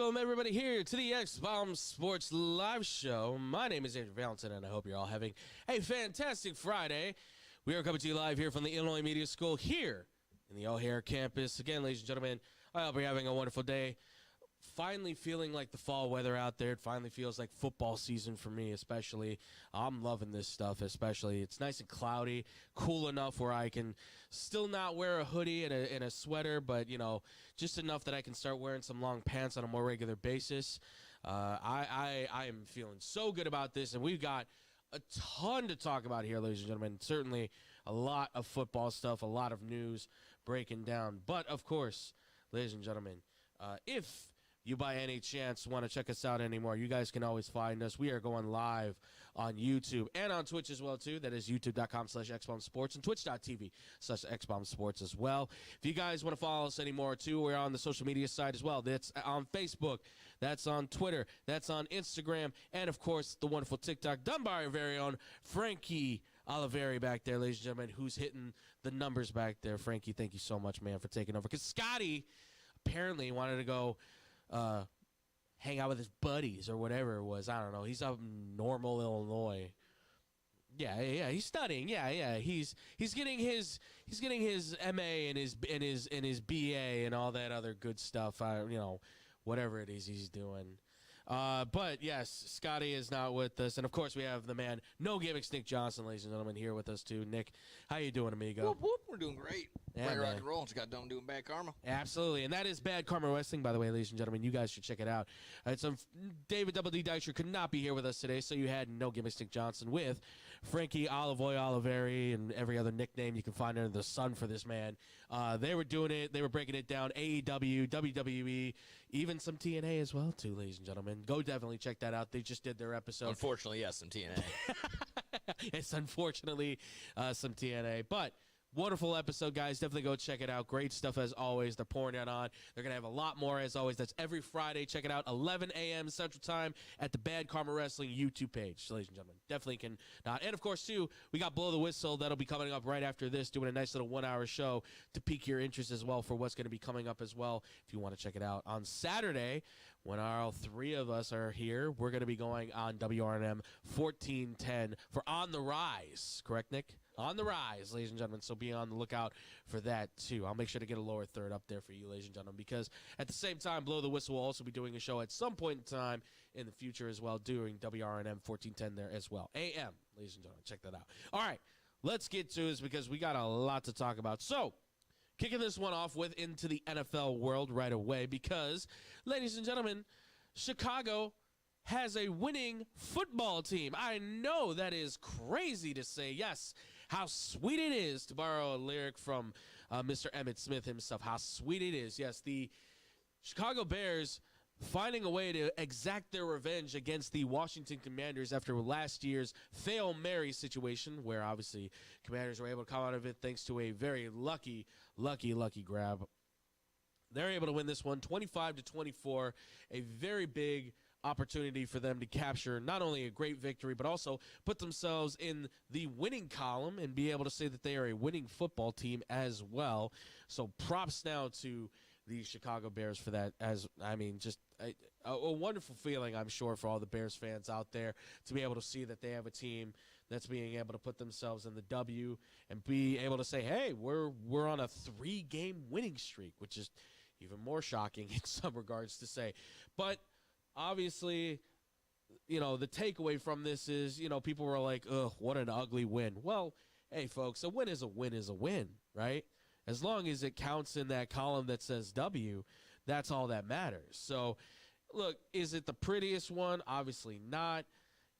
Welcome, everybody, here to the X-Bomb Sports Live Show. My name is Andrew Valentin, and I hope you're all having a fantastic Friday. We are coming to you live here from the Illinois Media School here in the O'Hare campus. Again, ladies and gentlemen, I hope you're having a wonderful day. Finally feeling like the fall weather out there. It finally feels like football season for me, especially. I'm loving this stuff, especially. It's nice and cloudy, cool enough where I can still not wear a hoodie and a sweater, but, you know, just enough that I can start wearing some long pants on a more regular basis. I am feeling so good about this, and we've got a ton to talk about here, ladies and gentlemen. Certainly a lot of football stuff, a lot of news breaking down. But, of course, ladies and gentlemen, if you by any chance want to check us out anymore, you guys can always find us. We are going live on YouTube and on Twitch as well, too. That is youtube.com/xbombsports and twitch.tv/xbombsports as well. If you guys want to follow us anymore, too, we're on the social media side as well. That's on Facebook. That's on Twitter. That's on Instagram. And, of course, the wonderful TikTok done by our very own Frankie Oliveri back there, ladies and gentlemen, who's hitting the numbers back there. Frankie, thank you so much, man, for taking over. Because Scotty apparently wanted to go hang out with his buddies or whatever it was. I don't know. He's up in Normal, Illinois. Yeah. He's studying. Yeah. He's getting his MA and his BA and all that other good stuff. Whatever it is he's doing. But yes, Scotty is not with us, and of course we have the man, no gimmicks, Nick Johnson, ladies and gentlemen, here with us too. Nick, how you doing, amigo? Whoop, whoop. We're doing great. Yeah, right, rock and roll. Just got done doing Bad Karma. Absolutely, and that is Bad Karma Wrestling, by the way, ladies and gentlemen. You guys should check it out. It's David Double D Dykstra could not be here with us today, so you had no gimmicks, Nick Johnson with Frankie Oliveri and every other nickname you can find under the sun for this man. They were doing it. They were breaking it down. AEW, WWE, even some TNA as well, too, ladies and gentlemen. Go definitely check that out. They just did their episode. Unfortunately, yes, some TNA. It's unfortunately some TNA, but wonderful episode, guys. Definitely go check it out. Great stuff as always. They're pouring it on. They're going to have a lot more as always. That's every Friday. Check it out, 11 a.m. Central Time at the Bad Karma Wrestling YouTube page, ladies and gentlemen. Definitely can not. And, of course, too, we got Blow the Whistle. That'll be coming up right after this, doing a nice little 1-hour show to pique your interest as well for what's going to be coming up as well if you want to check it out. On Saturday, when all three of us are here, we're going to be going on WRNM 1410 for On the Rise. Correct, Nick? On the Rise, ladies and gentlemen, so be on the lookout for that, too. I'll make sure to get a lower third up there for you, ladies and gentlemen, because at the same time, Blow the Whistle will also be doing a show at some point in time in the future as well, doing WRNM 1410 there as well. AM, ladies and gentlemen, check that out. All right, let's get to this because we got a lot to talk about. So, kicking this one off with into the NFL world right away because, ladies and gentlemen, Chicago has a winning football team. I know that is crazy to say. Yes, how sweet it is, to borrow a lyric from Mr. Emmitt Smith himself. How sweet it is. Yes, the Chicago Bears finding a way to exact their revenge against the Washington Commanders after last year's Hail Mary situation, where obviously Commanders were able to come out of it thanks to a very lucky grab. They're able to win this one 25-24, a very big opportunity for them to capture not only a great victory, but also put themselves in the winning column and be able to say that they are a winning football team as well. So props now to the Chicago Bears for that. As I mean, just a wonderful feeling, I'm sure, for all the Bears fans out there to be able to see that they have a team that's being able to put themselves in the W and be able to say, hey, we're on a 3-game winning streak, which is even more shocking in some regards to say. But obviously, you know, the takeaway from this is, you know, people were like, ugh, what an ugly win. Well, hey, folks, a win is a win is a win, right? As long as it counts in that column that says W, that's all that matters. So, look, is it the prettiest one? Obviously not.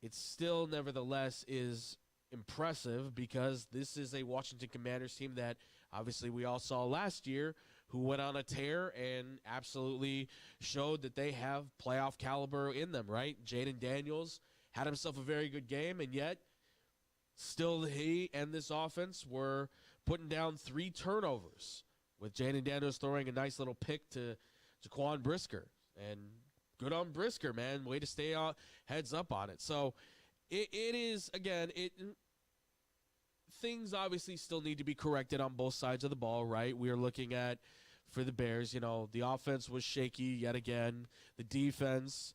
It still, nevertheless, is impressive because this is a Washington Commanders team that obviously we all saw last year who went on a tear and absolutely showed that they have playoff caliber in them, right? Jaden Daniels had himself a very good game, and yet still he and this offense were putting down 3 turnovers with Jaden Daniels throwing a nice little pick to Jaquan Brisker. And good on Brisker, man. Way to stay heads up on it. So it is, again, things obviously still need to be corrected on both sides of the ball, right? We are looking at for the Bears. You know, the offense was shaky yet again. The defense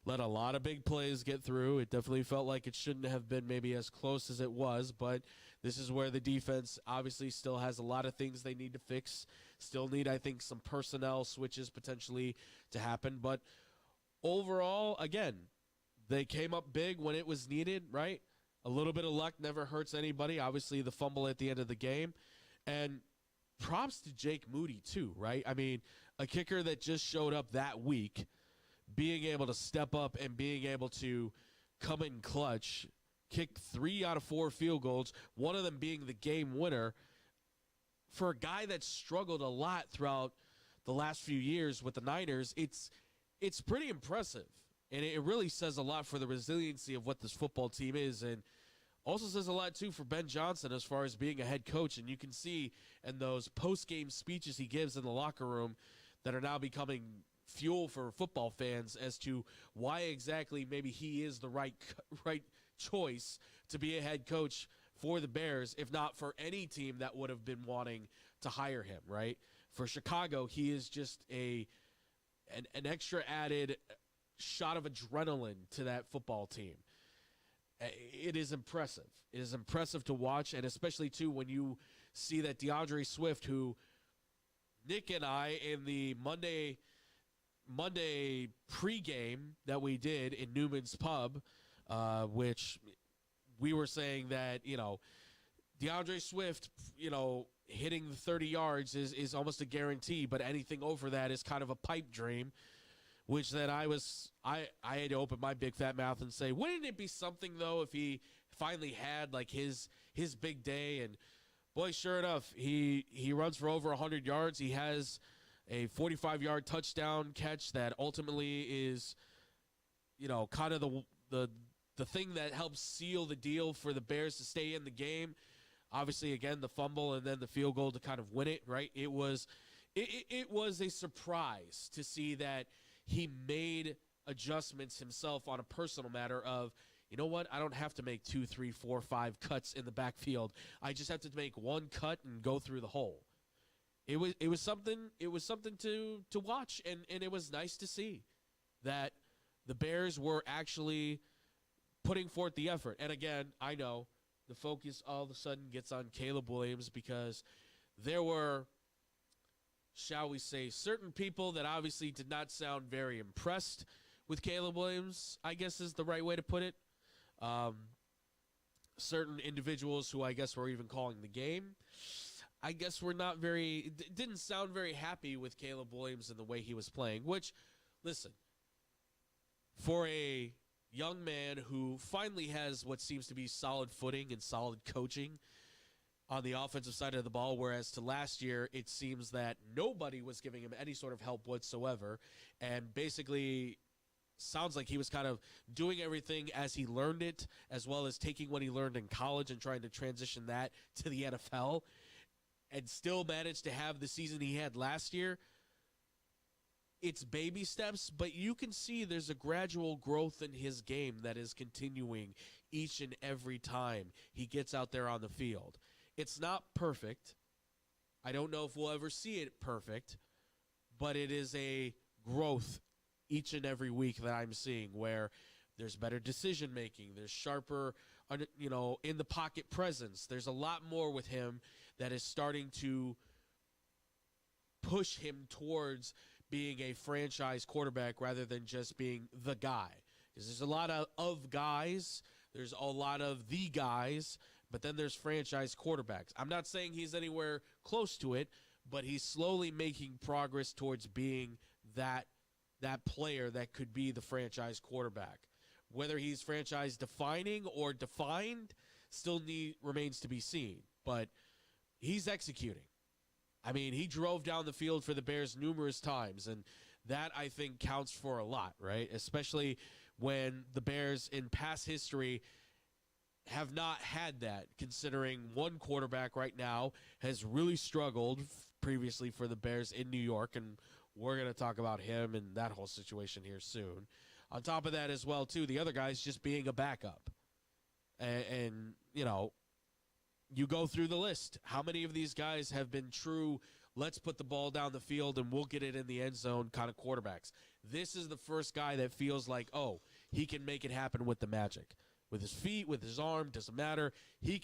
let a lot of big plays get through. It definitely felt like it shouldn't have been maybe as close as it was, but this is where the defense obviously still has a lot of things they need to fix. Still need, I think, some personnel switches potentially to happen. But overall, again, they came up big when it was needed, right? A little bit of luck never hurts anybody. Obviously, the fumble at the end of the game. And props to Jake Moody, too, right? I mean, a kicker that just showed up that week, being able to step up and being able to come in clutch, kick 3 out of 4 field goals, one of them being the game winner. For a guy that struggled a lot throughout the last few years with the Niners, it's pretty impressive. And it really says a lot for the resiliency of what this football team is, and also says a lot, too, for Ben Johnson as far as being a head coach. And you can see in those post-game speeches he gives in the locker room that are now becoming fuel for football fans as to why exactly maybe he is the right choice to be a head coach for the Bears, if not for any team that would have been wanting to hire him, right? For Chicago, he is just an extra added shot of adrenaline to that football team. It is impressive. It is impressive to watch, and especially, too, when you see that DeAndre Swift, who Nick and I in the Monday pregame that we did in Newman's Pub, which we were saying that, you know, DeAndre Swift, you know, hitting the 30 yards is almost a guarantee, but anything over that is kind of a pipe dream. Which then I had to open my big fat mouth and say, wouldn't it be something, though, if he finally had, like, his big day? And, boy, sure enough, he runs for over 100 yards. He has a 45-yard touchdown catch that ultimately is, you know, kind of the thing that helps seal the deal for the Bears to stay in the game. Obviously, again, the fumble and then the field goal to kind of win it, right? It was a surprise to see that he made adjustments himself on a personal matter of, you know what, I don't have to make 2, 3, 4, 5 cuts in the backfield. I just have to make one cut and go through the hole. It was something to watch, and it was nice to see that the Bears were actually putting forth the effort. And again, I know the focus all of a sudden gets on Caleb Williams because there were, shall we say, certain people that obviously did not sound very impressed with Caleb Williams, I guess is the right way to put it. Certain individuals who I guess were even calling the game, I guess were not didn't sound very happy with Caleb Williams and the way he was playing, which, listen, for a young man who finally has what seems to be solid footing and solid coaching on the offensive side of the ball, whereas to last year, it seems that nobody was giving him any sort of help whatsoever, and basically sounds like he was kind of doing everything as he learned it, as well as taking what he learned in college and trying to transition that to the NFL, and still managed to have the season he had last year. It's baby steps, but you can see there's a gradual growth in his game that is continuing each and every time he gets out there on the field. It's not perfect. I don't know if we'll ever see it perfect, but it is a growth each and every week that I'm seeing where there's better decision making, there's sharper, in the pocket presence. There's a lot more with him that is starting to push him towards being a franchise quarterback rather than just being the guy. Because there's a lot of guys, there's a lot of the guys, but then there's franchise quarterbacks. I'm not saying he's anywhere close to it, but he's slowly making progress towards being that player that could be the franchise quarterback. Whether he's franchise defining or defined still remains to be seen, but he's executing. I mean, he drove down the field for the Bears numerous times, and that, I think, counts for a lot, right? Especially when the Bears in past history have not had that, considering one quarterback right now has really struggled previously for the Bears in New York, and we're going to talk about him and that whole situation here soon. On top of that as well, too, the other guy's just being a backup. And you go through the list. How many of these guys have been true let's put the ball down the field and we'll get it in the end zone kind of quarterbacks. This is the first guy that feels like, oh, he can make it happen with the magic. With his feet, with his arm, doesn't matter. He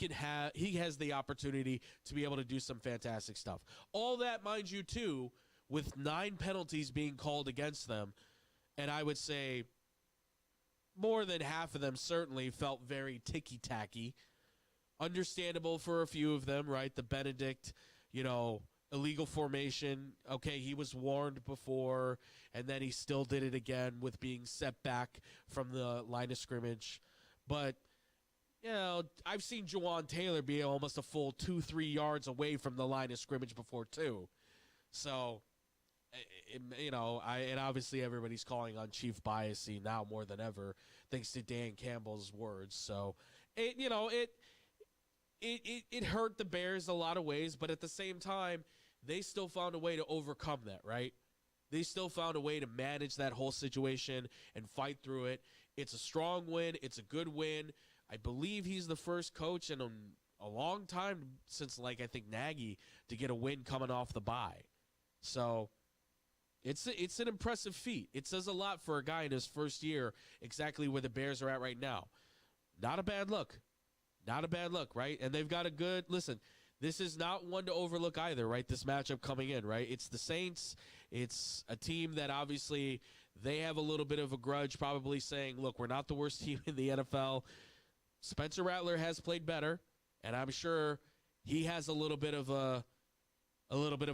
has the opportunity to be able to do some fantastic stuff. All that, mind you, too, with 9 penalties being called against them, and I would say more than half of them certainly felt very ticky-tacky. Understandable for a few of them, right? The Benedict, illegal formation. Okay, he was warned before, and then he still did it again with being set back from the line of scrimmage. But, I've seen Jawan Taylor be almost a full 2-3 yards away from the line of scrimmage before, too. So, and obviously everybody's calling on Chief Biasy now more than ever, thanks to Dan Campbell's words. So, it hurt the Bears a lot of ways, but at the same time, they still found a way to overcome that, right? They still found a way to manage that whole situation and fight through it. It's a strong win. It's a good win. I believe he's the first coach in a long time since, I think, Nagy to get a win coming off the bye. So it's an impressive feat. It says a lot for a guy in his first year, exactly where the Bears are at right now. Not a bad look. Not a bad look, right? And they've got a good – listen, this is not one to overlook either, right, this matchup coming in, right? It's the Saints. It's a team that obviously they have a little bit of a grudge, probably saying, look, we're not the worst team in the NFL. Spencer Rattler has played better, and I'm sure he has a little bit of a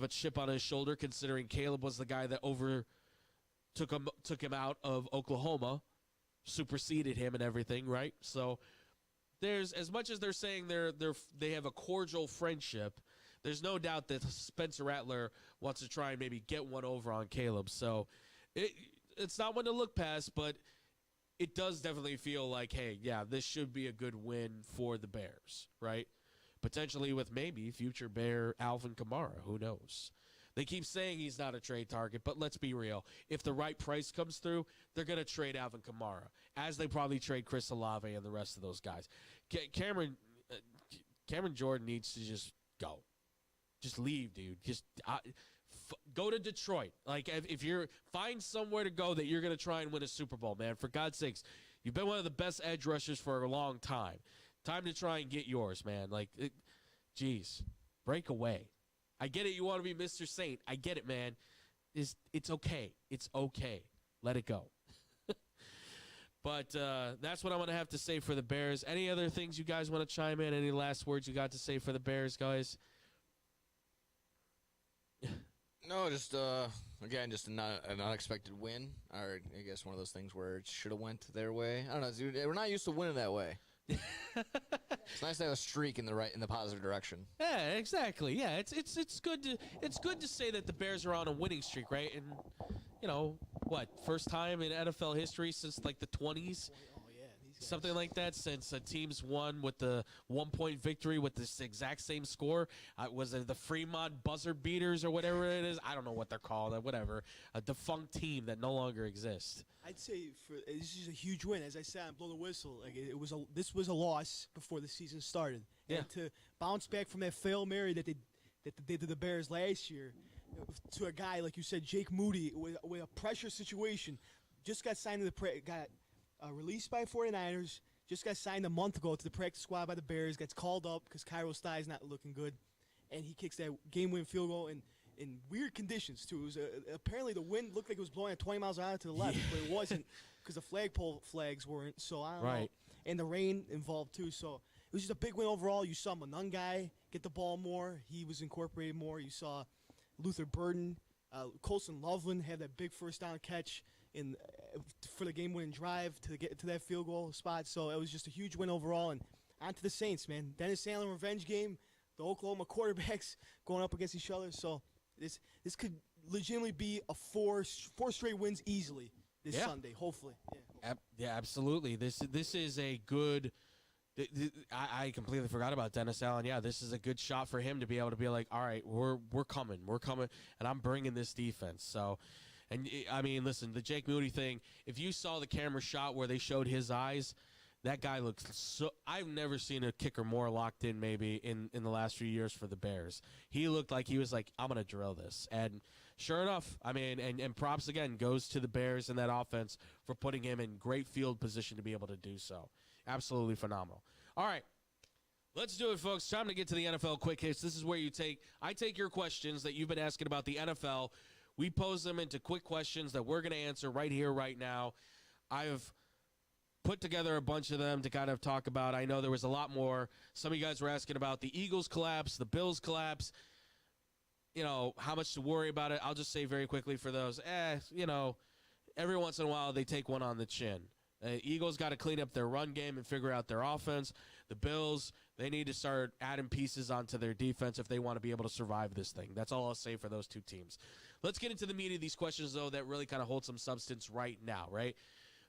chip on his shoulder, considering Caleb was the guy that took him out of Oklahoma, superseded him and everything, right? So there's, as much as they're saying they have a cordial friendship, there's no doubt that Spencer Rattler wants to try and maybe get one over on Caleb. So it's not one to look past, but it does definitely feel like, hey, yeah, this should be a good win for the Bears, right? Potentially with maybe future Bear Alvin Kamara. Who knows? They keep saying he's not a trade target, but let's be real. If the right price comes through, they're going to trade Alvin Kamara, as they probably trade Chris Olave and the rest of those guys. Cameron Jordan needs to just go. Just leave, dude. Just go to Detroit. If you're find somewhere to go that you're going to try and win a Super Bowl, man. For God's sakes, you've been one of the best edge rushers for a long time. Time to try and get yours, man. Jeez, break away. I get it. You want to be Mr. Saint. I get it, man. It's okay. It's okay. Let it go. But that's what I'm going to have to say for the Bears. Any other things you guys want to chime in? Any last words you got to say for the Bears, guys? No, just again, just an unexpected win, or I guess one of those things where it should have went their way. I don't know, dude. We're not used to winning that way. It's nice to have a streak in the positive direction. Yeah, exactly. Yeah, it's good to say that the Bears are on a winning streak, right? And first time in NFL history since the 20s. Something like that, since teams won with the 1-point victory with this exact same score. Was it the Fremont buzzer beaters or whatever it is? I don't know what they're called. Whatever. A defunct team that no longer exists. I'd say this is a huge win. As I said, blow the whistle. This was a loss before the season started. Yeah. And to bounce back from that Hail Mary that they did to the Bears last year, to a guy like you said, Jake Moody, with a pressure situation, just got signed to got released by 49ers, just got signed a month ago to the practice squad by the Bears, gets called up because Kairos Thai's not looking good, and he kicks that game-winning field goal in weird conditions, too. It was apparently the wind looked like it was blowing at 20 miles an hour to the left, but it wasn't because the flagpole flags weren't, so I don't know. And the rain involved, too, so it was just a big win overall. You saw Monungai get the ball more. He was incorporated more. You saw Luther Burden, Colson Loveland have that big first down catch for the game-winning drive to get to that field goal spot. So it was just a huge win overall. And on to the Saints, man. Dennis Allen revenge game. The Oklahoma quarterbacks going up against each other. So this could legitimately be a four straight wins easily this Sunday, hopefully. Yeah, absolutely. This is a good. I completely forgot about Dennis Allen. Yeah, this is a good shot for him to be able to be like, all right, we're coming, and I'm bringing this defense. So. And, I mean, listen, the Jake Moody thing, if you saw the camera shot where they showed his eyes, That guy looks so. I've never seen a kicker more locked in. Maybe in the last few years for the Bears, he looked like he was like, I'm gonna drill this. And sure enough, I mean, and props again goes to the Bears and that offense for putting him in great field position to be able to do so. Absolutely phenomenal. All right. Let's do it, folks. Time to get to the NFL quick hits. This is where I take your questions that you've been asking about the NFL. We pose them into quick questions that we're going to answer right here, right now. I've put together a bunch of them to kind of talk about. I know there was a lot more. Some of you guys were asking about the Eagles collapse, the Bills collapse, how much to worry about it. I'll just say very quickly for those, every once in a while they take one on the chin. Eagles got to clean up their run game and figure out their offense. The Bills, they need to start adding pieces onto their defense if they want to be able to survive this thing. That's all I'll say for those two teams. Let's get into the meat of these questions, though, that really kind of hold some substance right now, right?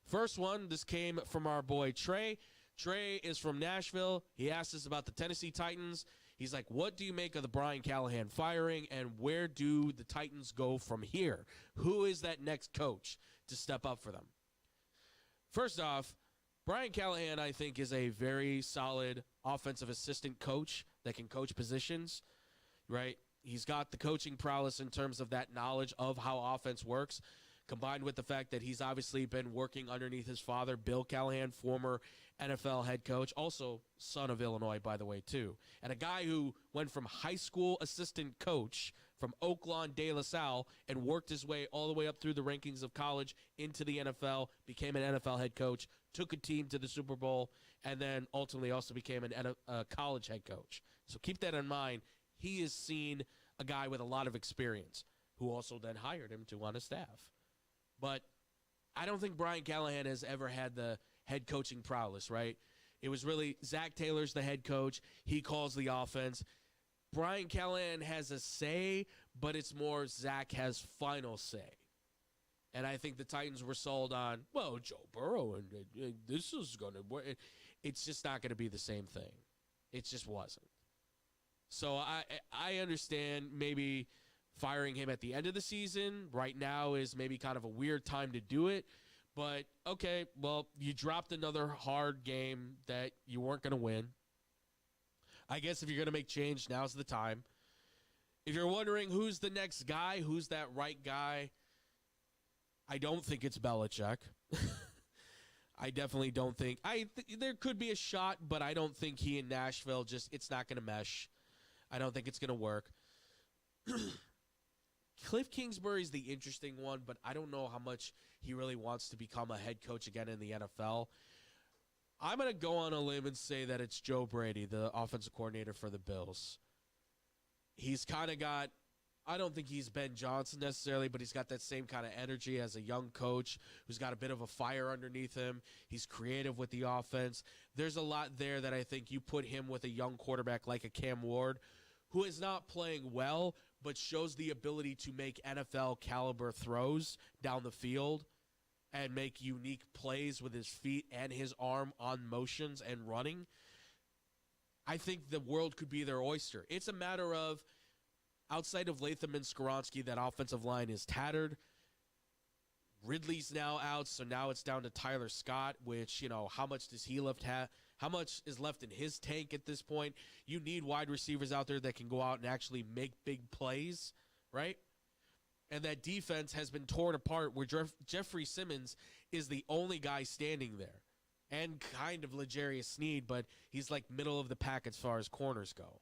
First one, this came from our boy Trey. Trey is from Nashville. He asked us about the Tennessee Titans. He's like, what do you make of the Brian Callahan firing, and where do the Titans go from here? Who is that next coach to step up for them? First off, Brian Callahan, I think, is a very solid offensive assistant coach that can coach positions, right? He's got the coaching prowess in terms of that knowledge of how offense works, combined with the fact that he's obviously been working underneath his father, Bill Callahan, former NFL head coach, also son of Illinois, by the way, too. And a guy who went from high school assistant coach from Oak Lawn de La Salle and worked his way all the way up through the rankings of college into the NFL, became an NFL head coach, took a team to the Super Bowl, and then ultimately also became a college head coach. So keep that in mind. He has seen a guy with a lot of experience who also then hired him to on his staff. But I don't think Brian Callahan has ever had the head coaching prowess, right? It was really Zach Taylor's the head coach. He calls the offense. Brian Callahan has a say, but it's more Zach has final say. And I think the Titans were sold on, well, Joe Burrow, and this is going to work. It's just not going to be the same thing. It just wasn't. So I understand maybe firing him at the end of the season right now is maybe kind of a weird time to do it. But, okay, well, you dropped another hard game that you weren't going to win. I guess if you're going to make change, now's the time. If you're wondering who's the next guy, who's that right guy, I don't think it's Belichick. I definitely don't think. There could be a shot, but I don't think he in Nashville it's not going to mesh. I don't think it's going to work. Cliff Kingsbury's the interesting one, but I don't know how much he really wants to become a head coach again in the NFL. I'm going to go on a limb and say that it's Joe Brady, the offensive coordinator for the Bills. He's kind of got, I don't think he's Ben Johnson necessarily, but he's got that same kind of energy as a young coach who's got a bit of a fire underneath him. He's creative with the offense. There's a lot there that I think you put him with a young quarterback like a Cam Ward, who is not playing well, but shows the ability to make NFL caliber throws down the field and make unique plays with his feet and his arm on motions and running. I think the world could be their oyster. It's a matter of, outside of Latham and Skoronski, that offensive line is tattered. Ridley's now out, so now it's down to Tyler Scott, which, how much does he how much is left in his tank at this point? You need wide receivers out there that can go out and actually make big plays, right? And that defense has been torn apart where Jeffrey Simmons is the only guy standing there. And kind of L'Jarius Sneed, but he's like middle of the pack as far as corners go.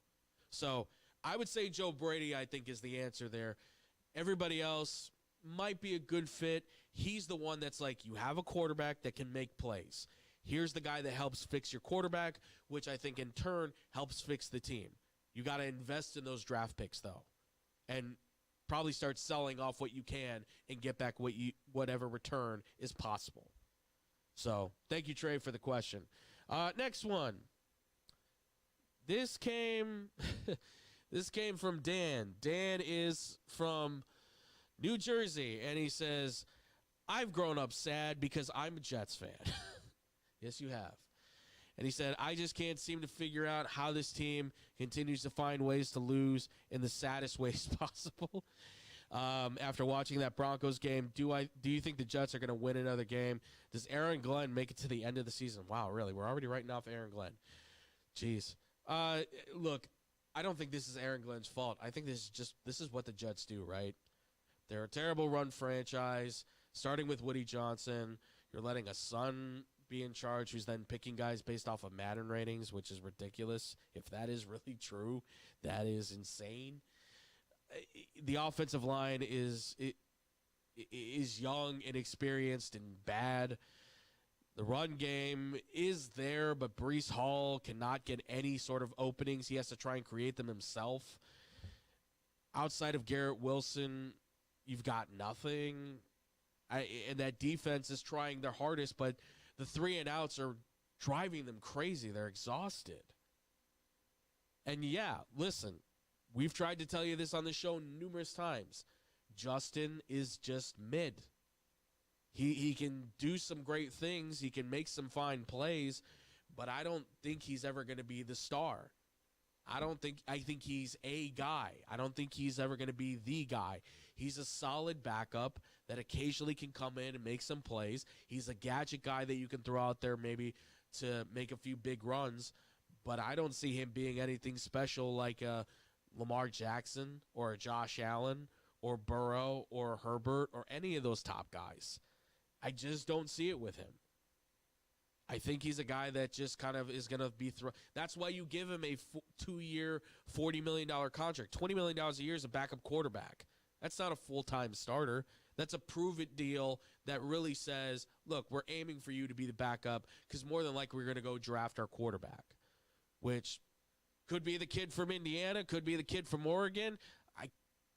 So I would say Joe Brady, I think, is the answer there. Everybody else might be a good fit. He's the one that's like, you have a quarterback that can make plays. Here's the guy that helps fix your quarterback, which I think in turn helps fix the team. You got to invest in those draft picks, though, and probably start selling off what you can and get back whatever return is possible. So thank you, Trey, for the question. Next one. This came from Dan. Dan is from New Jersey, and he says, I've grown up sad because I'm a Jets fan. Yes, you have. And he said, I just can't seem to figure out how this team continues to find ways to lose in the saddest ways possible. After watching that Broncos game, do you think the Jets are going to win another game? Does Aaron Glenn make it to the end of the season? Wow, really? We're already writing off Aaron Glenn. Jeez. Look, I don't think this is Aaron Glenn's fault. I think this is what the Jets do, right? They're a terrible run franchise, starting with Woody Johnson. You're letting a son be in charge who's then picking guys based off of Madden ratings, which is ridiculous. If that is really true, that is insane. The offensive line is young, inexperienced, and bad. The run game is there, but Breece Hall cannot get any sort of openings. He has to try and create them himself. Outside of Garrett Wilson, you've got nothing. And that defense is trying their hardest, but the 3-and-outs are driving them crazy. They're exhausted. And yeah, listen, we've tried to tell you this on the show numerous times. Justin is just mid. He can do some great things. He can make some fine plays, but I don't think he's ever going to be the star. I think he's a guy. I don't think he's ever going to be the guy. He's a solid backup that occasionally can come in and make some plays. He's a gadget guy that you can throw out there maybe to make a few big runs, but I don't see him being anything special like a Lamar Jackson or a Josh Allen or Burrow or Herbert or any of those top guys. I just don't see it with him. I think he's a guy that just kind of is going to be thrown. That's why you give him a 2-year, $40 million contract. $20 million a year is a backup quarterback. That's not a full-time starter. That's a prove-it deal that really says, look, we're aiming for you to be the backup because more than likely we're going to go draft our quarterback, which could be the kid from Indiana, could be the kid from Oregon. I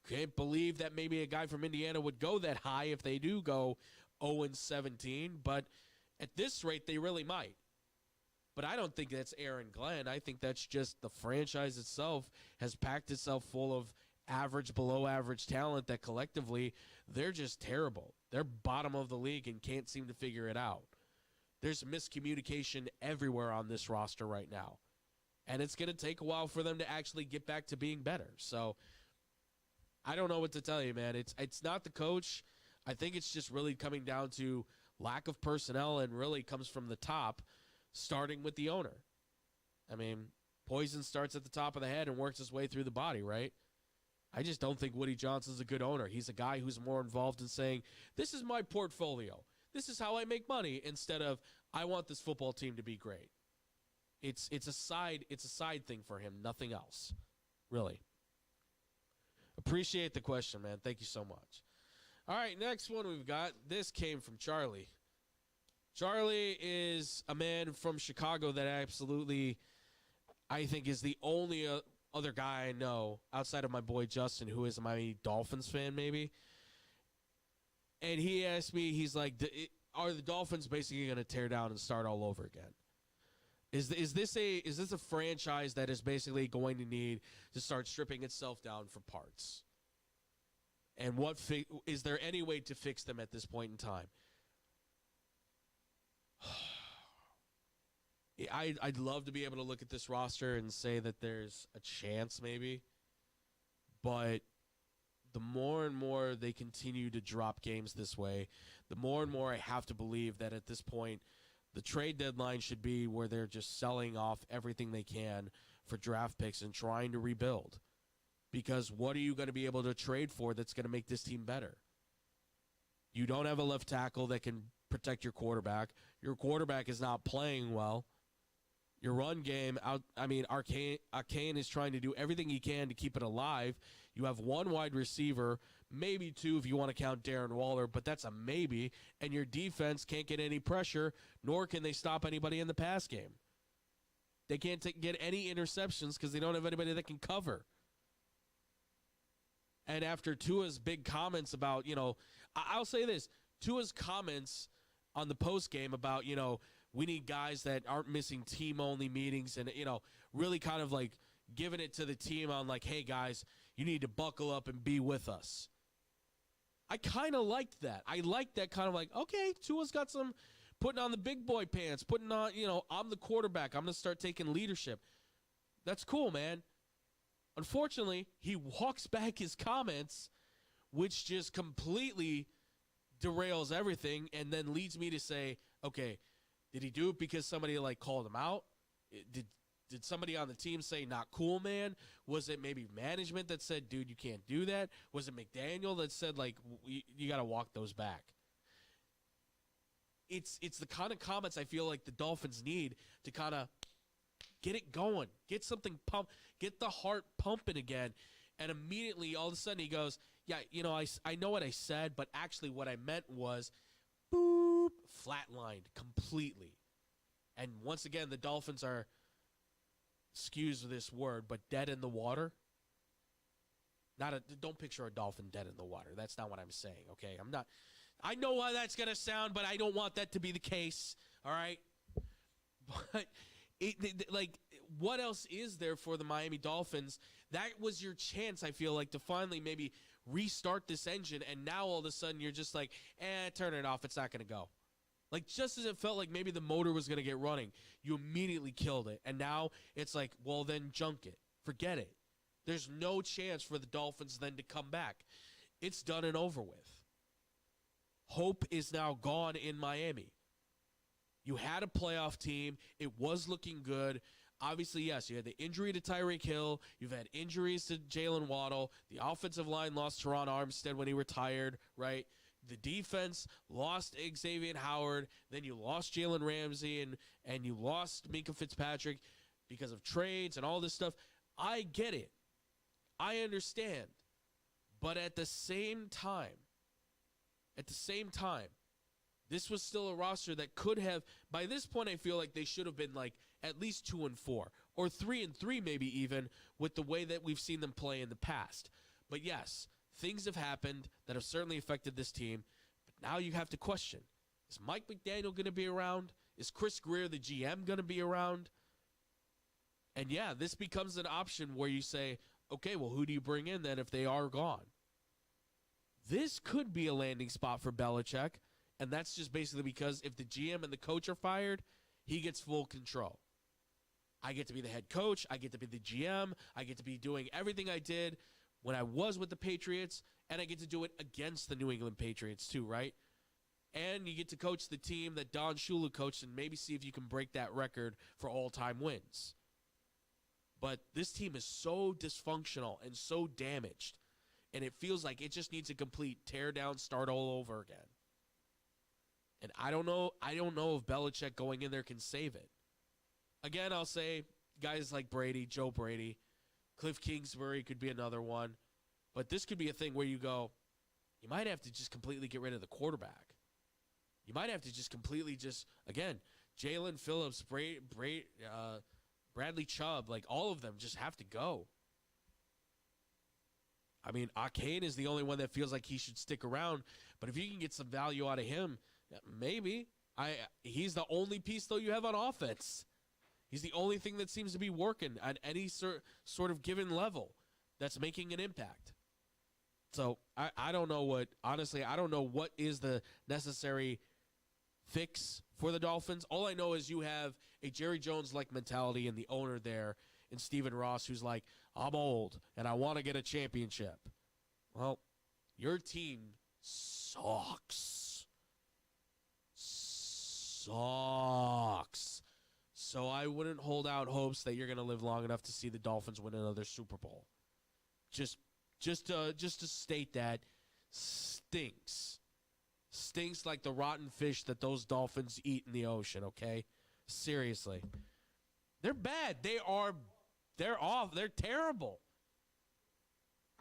can't believe that maybe a guy from Indiana would go that high if they do go 0-17, but at this rate, they really might. But I don't think that's Aaron Glenn. I think that's just the franchise itself has packed itself full of average, below average talent that collectively, they're just terrible. They're bottom of the league and can't seem to figure it out. There's miscommunication everywhere on this roster right now. And it's going to take a while for them to actually get back to being better. So I don't know what to tell you, man. It's not the coach. I think it's just really coming down to lack of personnel and really comes from the top, starting with the owner. I mean, poison starts at the top of the head and works its way through the body, right? I just don't think Woody Johnson's a good owner. He's a guy who's more involved in saying, this is my portfolio. This is how I make money, instead of, I want this football team to be great. It's a side thing for him, nothing else, really. Appreciate the question, man. Thank you so much. All right, next one we've got. This came from Charlie. Charlie is a man from Chicago that absolutely, I think, is the only other guy I know outside of my boy Justin who is a Miami Dolphins fan, maybe. And he asked me, he's like, are the Dolphins basically going to tear down and start all over again? Is this a franchise that is basically going to need to start stripping itself down for parts? And is there any way to fix them at this point in time? I'd love to be able to look at this roster and say that there's a chance maybe. But the more and more they continue to drop games this way, the more and more I have to believe that at this point, the trade deadline should be where they're just selling off everything they can for draft picks and trying to rebuild. Because what are you going to be able to trade for that's going to make this team better? You don't have a left tackle that can protect your quarterback. Your quarterback is not playing well. Your run game, Arcane is trying to do everything he can to keep it alive. You have one wide receiver, maybe two if you want to count Darren Waller, but that's a maybe. And your defense can't get any pressure, nor can they stop anybody in the pass game. They can't get any interceptions because they don't have anybody that can cover. And after Tua's big comments about, I'll say this, Tua's comments on the post game about, we need guys that aren't missing team-only meetings and, really kind of like giving it to the team on like, hey, guys, you need to buckle up and be with us. I kind of liked that. I liked that kind of like, okay, Tua's got some putting on the big boy pants, putting on, I'm the quarterback. I'm going to start taking leadership. That's cool, man. Unfortunately, he walks back his comments which just completely derails everything and then leads me to say, okay, did he do it because somebody like called him out? Did somebody on the team say, not cool, man? Was it maybe management that said, dude, you can't do that? Was it McDaniel that said, like, you got to walk those back? It's the kind of comments I feel like the Dolphins need to kind of get it going, get something pumped, get the heart pumping again. And immediately, all of a sudden, he goes, yeah, you know, I know what I said, but actually what I meant was, boop, flatlined completely. And once again, the Dolphins are, excuse this word, but dead in the water. Don't picture a dolphin dead in the water. That's not what I'm saying, okay? I know how that's going to sound, but I don't want that to be the case, all right? But, what else is there for the Miami Dolphins? That was your chance, I feel like, to finally maybe restart this engine, and now all of a sudden you're just like, turn it off. It's not going to go. Like, just as it felt like maybe the motor was going to get running, you immediately killed it. And now it's like, well, then junk it. Forget it. There's no chance for the Dolphins then to come back. It's done and over with. Hope is now gone in Miami. You had a playoff team. It was looking good. Obviously, yes, you had the injury to Tyreek Hill. You've had injuries to Jalen Waddle. The offensive line lost Teron Armstead when he retired, right? The defense lost Xavier Howard. Then you lost Jalen Ramsey and you lost Minkah Fitzpatrick because of trades and all this stuff. I get it. I understand. But at the same time, this was still a roster that could have, by this point, I feel like they should have been like at least 2-4 or 3-3, maybe even with the way that we've seen them play in the past. But yes, things have happened that have certainly affected this team. But now you have to question, is Mike McDaniel going to be around? Is Chris Greer, the GM, going to be around? And yeah, this becomes an option where you say, okay, well, who do you bring in then if they are gone? This could be a landing spot for Belichick, and that's just basically because if the GM and the coach are fired, he gets full control. I get to be the head coach. I get to be the GM. I get to be doing everything I did when I was with the Patriots, and I get to do it against the New England Patriots too, right? And you get to coach the team that Don Shula coached and maybe see if you can break that record for all-time wins. But this team is so dysfunctional and so damaged, and it feels like it just needs a complete tear down, start all over again. And I don't know if Belichick going in there can save it. Again, I'll say guys like Brady, Joe Brady, Cliff Kingsbury could be another one. But this could be a thing where you go, you might have to just completely get rid of the quarterback. You might have to just completely again, Jalen Phillips, Bradley Chubb, like all of them just have to go. I mean, Arcane is the only one that feels like he should stick around. But if you can get some value out of him, maybe. He's the only piece, though, you have on offense. He's the only thing that seems to be working at any sort of given level that's making an impact. So I don't know I don't know what is the necessary fix for the Dolphins. All I know is you have a Jerry Jones-like mentality and the owner there in Stephen Ross who's like, I'm old and I want to get a championship. Well, your team sucks. So I wouldn't hold out hopes that you're going to live long enough to see the Dolphins win another Super Bowl. Just to state that, stinks like the rotten fish that those Dolphins eat in the ocean, okay? Seriously. They're bad. They're off. They're terrible.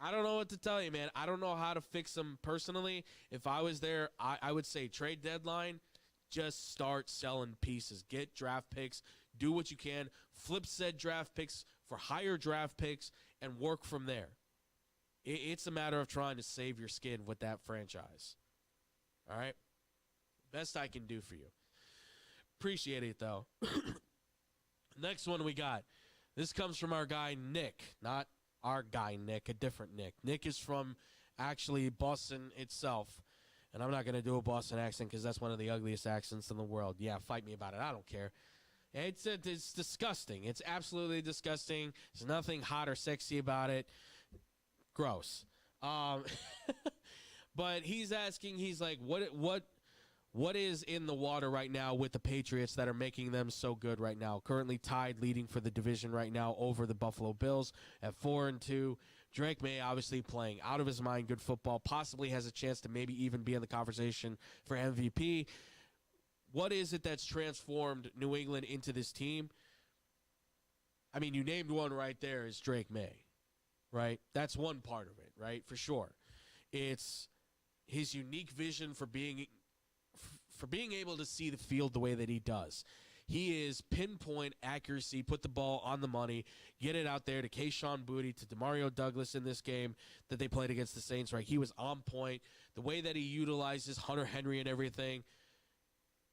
I don't know what to tell you, man. I don't know how to fix them personally. If I was there, I would say trade deadline, just start selling pieces. Get draft picks. Do what you can. Flip said draft picks for higher draft picks and work from there. It's a matter of trying to save your skin with that franchise. All right? Best I can do for you. Appreciate it, though. Next one we got. This comes from our guy, Nick. Not our guy, Nick, a different Nick. Nick is from, actually, Boston itself. And I'm not going to do a Boston accent because that's one of the ugliest accents in the world. Yeah, fight me about it. I don't care. It's disgusting. It's absolutely disgusting. There's nothing hot or sexy about it. Gross. But he's asking, he's like, what is in the water right now with the Patriots that are making them so good right now? Currently tied, leading for the division right now over the Buffalo Bills at 4-2. Drake May obviously playing out of his mind, good football, possibly has a chance to maybe even be in the conversation for MVP. What is it that's transformed New England into this team? I mean, you named one right there is Drake May, right? That's one part of it, right? For sure. It's his unique vision for being able to see the field the way that he does. He is pinpoint accuracy, put the ball on the money, get it out there to Kayshon Boutte, to Demario Douglas in this game that they played against the Saints, right? He was on point. The way that he utilizes Hunter Henry and everything,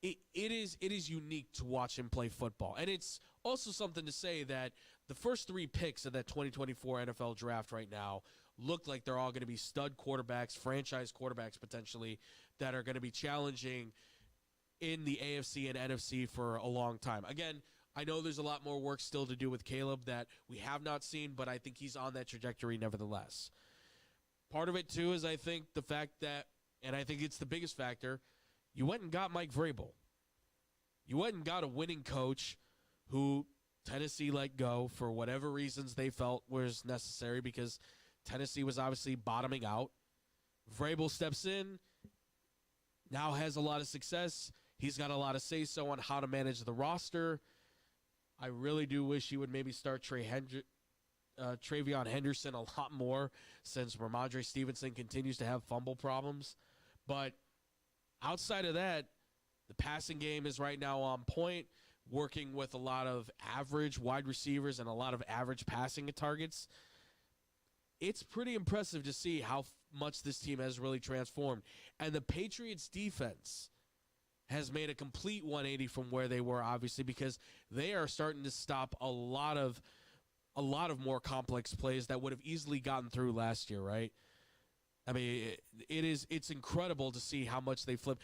it is unique to watch him play football. And it's also something to say that the first 3 picks of that 2024 NFL draft right now look like they're all going to be stud quarterbacks, franchise quarterbacks potentially, that are going to be challenging in the AFC and NFC for a long time. Again, I know there's a lot more work still to do with Caleb that we have not seen, but I think he's on that trajectory nevertheless. Part of it, too, is I think the fact that, and I think it's the biggest factor, you went and got Mike Vrabel. You went and got a winning coach who Tennessee let go for whatever reasons they felt was necessary, because Tennessee was obviously bottoming out. Vrabel steps in, now has a lot of success. He's got a lot of say-so on how to manage the roster. I really do wish he would maybe start TreVeyon Henderson a lot more, since Ramondre Stevenson continues to have fumble problems. But outside of that, the passing game is right now on point, working with a lot of average wide receivers and a lot of average passing targets. It's pretty impressive to see how much this team has really transformed. And the Patriots defense has made a complete 180 from where they were, obviously, because they are starting to stop a lot of more complex plays that would have easily gotten through last year, right? I mean, it's incredible to see how much they flip.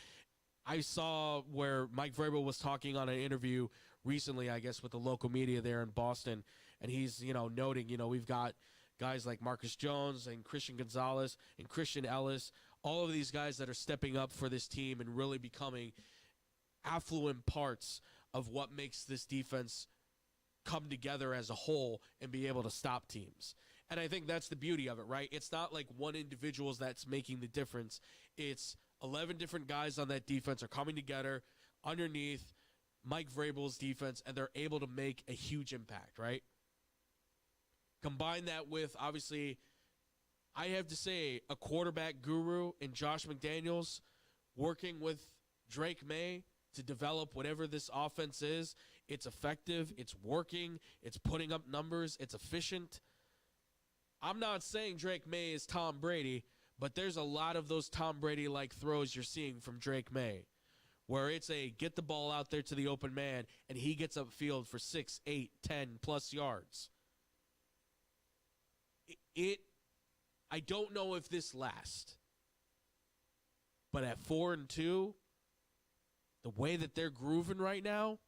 I saw where Mike Vrabel was talking on an interview recently, I guess, with the local media there in Boston, and he's, noting, we've got guys like Marcus Jones and Christian Gonzalez and Christian Ellis, all of these guys that are stepping up for this team and really becoming affluent parts of what makes this defense come together as a whole and be able to stop teams. And I think that's the beauty of it, right? It's not like one individual that's making the difference. It's 11 different guys on that defense are coming together underneath Mike Vrabel's defense, and they're able to make a huge impact, right? Combine that with, obviously, I have to say, a quarterback guru in Josh McDaniels working with Drake May to develop whatever this offense is. It's effective. It's working. It's putting up numbers. It's efficient. I'm not saying Drake May is Tom Brady, but there's a lot of those Tom Brady-like throws you're seeing from Drake May, where it's a get the ball out there to the open man, and he gets upfield for 6, 8, 10+ yards. I don't know if this lasts, but at 4-2, the way that they're grooving right now,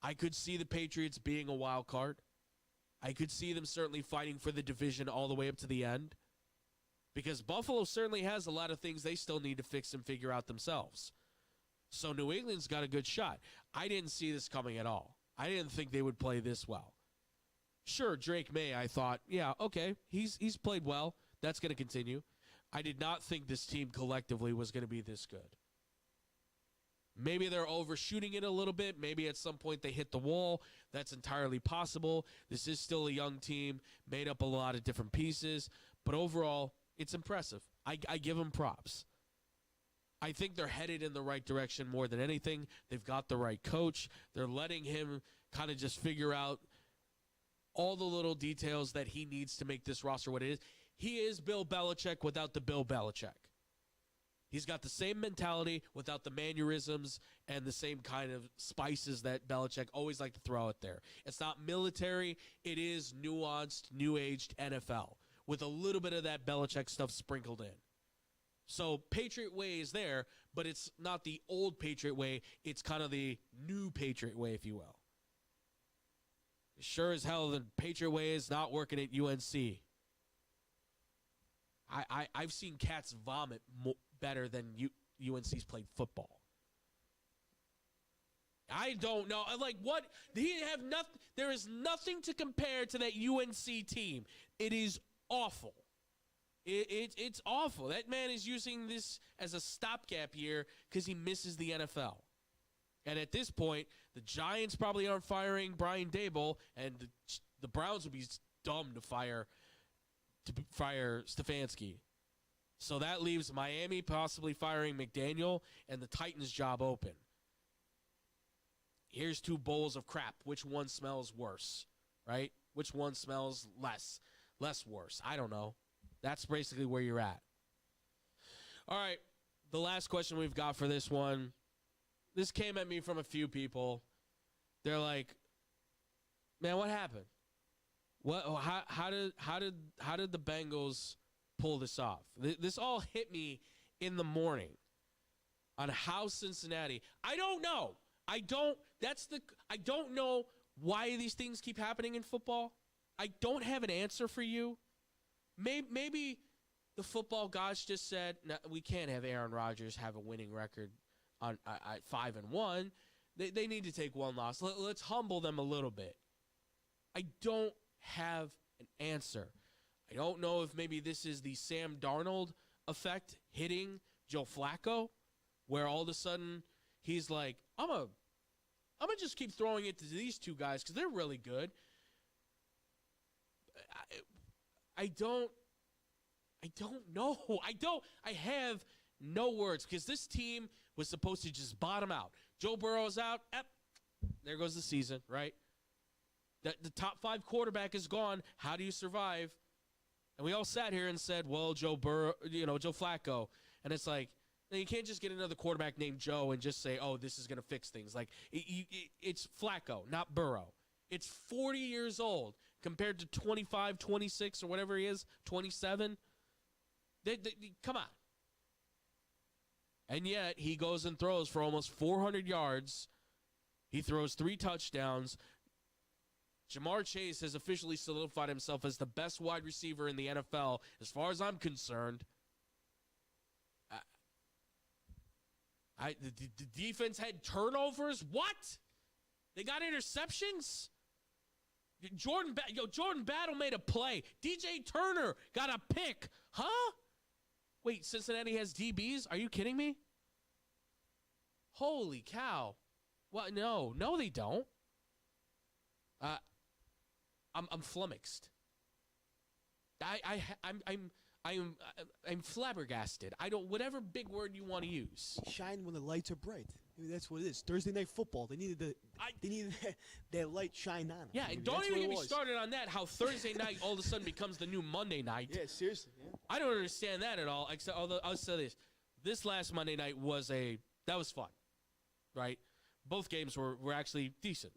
I could see the Patriots being a wild card. I could see them certainly fighting for the division all the way up to the end, because Buffalo certainly has a lot of things they still need to fix and figure out themselves. So New England's got a good shot. I didn't see this coming at all. I didn't think they would play this well. Sure, Drake May, I thought, yeah, okay, he's played well. That's going to continue. I did not think this team collectively was going to be this good. Maybe they're overshooting it a little bit. Maybe at some point they hit the wall. That's entirely possible. This is still a young team, made up a lot of different pieces. But overall, it's impressive. I give them props. I think they're headed in the right direction more than anything. They've got the right coach. They're letting him kind of just figure out all the little details that he needs to make this roster what it is. He is Bill Belichick without the Bill Belichick. He's got the same mentality without the mannerisms and the same kind of spices that Belichick always liked to throw out there. It's not military. It is nuanced, new-aged NFL with a little bit of that Belichick stuff sprinkled in. So Patriot way is there, but it's not the old Patriot way. It's kind of the new Patriot way, if you will. Sure as hell, the Patriot way is not working at UNC. I've seen cats vomit better than UNC's played football. I don't know. Like, what? He have nothing. There is nothing to compare to that UNC team. It is awful. It's awful. That man is using this as a stopgap year because he misses the NFL. And at this point, the Giants probably aren't firing Brian Daboll, and the Browns would be dumb to fire Stefanski. So that leaves Miami possibly firing McDaniel and the Titans' job open. Here's two bowls of crap. Which one smells worse, right? Which one smells less worse? I don't know. That's basically where you're at. All right, the last question we've got for this one. This came at me from a few people. They're like, "Man, what happened? What? How did the Bengals pull this off?" This all hit me in the morning on how Cincinnati. I don't know. I don't know why these things keep happening in football. I don't have an answer for you. Maybe the football gods just said, no, we can't have Aaron Rodgers have a winning record on 5-1. They need to take one loss. Let's humble them a little bit. I don't have an answer. I don't know if maybe this is the Sam Darnold effect hitting Joe Flacco, where all of a sudden he's like, I'm gonna just keep throwing it to these two guys because they're really good. I don't know. I have no words because this team was supposed to just bottom out. Joe Burrow's out. There goes the season, right? The top 5 quarterback is gone. How do you survive? And we all sat here and said, well, Joe Flacco. And it's like, you can't just get another quarterback named Joe and just say, oh, this is going to fix things. Like, it's Flacco, not Burrow. It's 40 years old compared to 25, 26, or whatever he is, 27. Come on. And yet, he goes and throws for almost 400 yards. He throws 3 touchdowns. Jamar Chase has officially solidified himself as the best wide receiver in the NFL, as far as I'm concerned. The defense had turnovers. What? They got interceptions? Jordan Battle made a play. DJ Turner got a pick. Huh? Wait, Cincinnati has DBs? Are you kidding me? Holy cow. What? No, they don't. I'm flummoxed. I'm flabbergasted. I don't, whatever big word you want to use. Shine when the lights are bright. Maybe that's what it is. Thursday night football. They needed that light shine on. Yeah, and don't even get me started on that. How Thursday night all of a sudden becomes the new Monday night. Yeah, seriously. Yeah. I don't understand that at all. Except, although I'll say this: this last Monday night was fun, right? Both games were actually decent,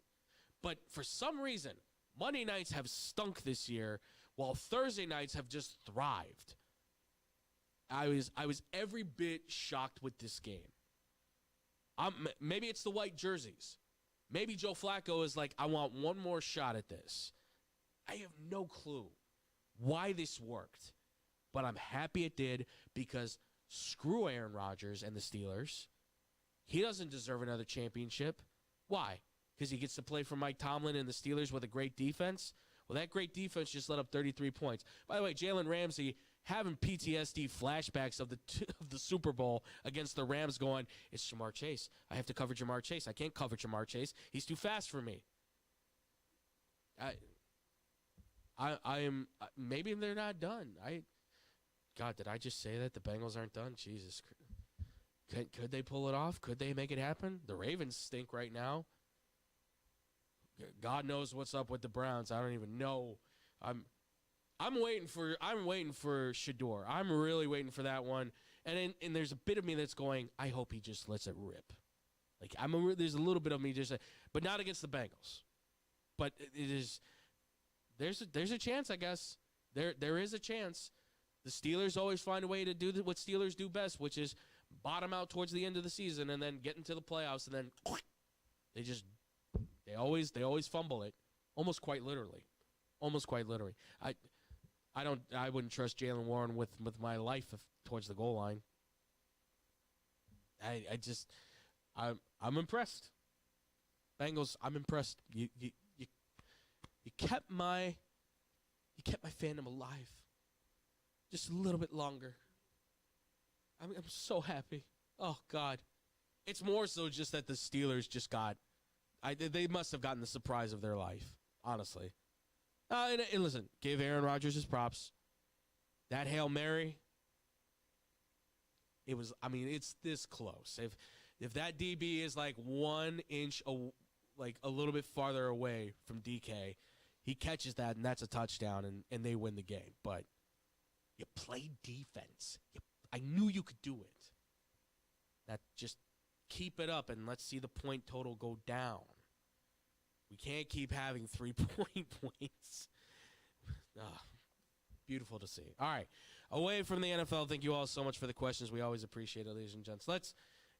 but for some reason, Monday nights have stunk this year, while Thursday nights have just thrived. I was every bit shocked with this game. Maybe it's the white jerseys. Maybe Joe Flacco is like, I want one more shot at this. I have no clue why this worked, but I'm happy it did because screw Aaron Rodgers and the Steelers. He doesn't deserve another championship. Why? Because he gets to play for Mike Tomlin and the Steelers with a great defense? Well, that great defense just let up 33 points. By the way, Jalen Ramsey having PTSD flashbacks of the Super Bowl against the Rams going, it's Jamar Chase. I have to cover Jamar Chase. I can't cover Jamar Chase. He's too fast for me. I am maybe they're not done. God, did I just say that the Bengals aren't done? Jesus. Could they pull it off? Could they make it happen? The Ravens stink right now. God knows what's up with the Browns. I don't even know. I'm waiting for Shador. I'm really waiting for that one. And there's a bit of me that's going, I hope he just lets it rip. Like there's a little bit of me just, but not against the Bengals. But it is. There's a chance, I guess. There is a chance. The Steelers always find a way to do what Steelers do best, which is bottom out towards the end of the season and then get into the playoffs and then they always fumble it, almost quite literally. I wouldn't trust Jalen Warren with my life towards the goal line. I'm impressed. Bengals, I'm impressed. You kept my fandom alive just a little bit longer. I'm so happy. Oh God, it's more so just that the Steelers just got. They must have gotten the surprise of their life, honestly. And listen, give Aaron Rodgers his props. That Hail Mary. It was. I mean, it's this close. If that DB is like 1 inch, like a little bit farther away from DK, he catches that, and that's a touchdown, and they win the game. But you played defense. I knew you could do it. That just keep it up, and let's see the point total go down. We can't keep having 3-point points. Beautiful to see. All right. Away from the NFL, thank you all so much for the questions. We always appreciate it, ladies and gents. Let's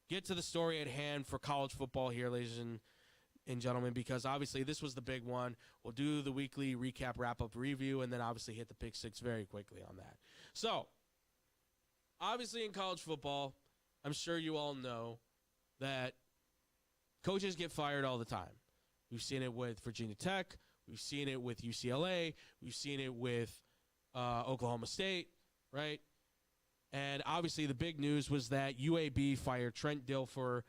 get to the story at hand for college football here, ladies and gentlemen, because obviously this was the big one. We'll do the weekly recap, wrap-up review, and then obviously hit the pick six very quickly on that. So, obviously in college football, I'm sure you all know that coaches get fired all the time. We've seen it with Virginia Tech. We've seen it with UCLA. We've seen it with Oklahoma State, right? And obviously the big news was that UAB fired Trent Dilfer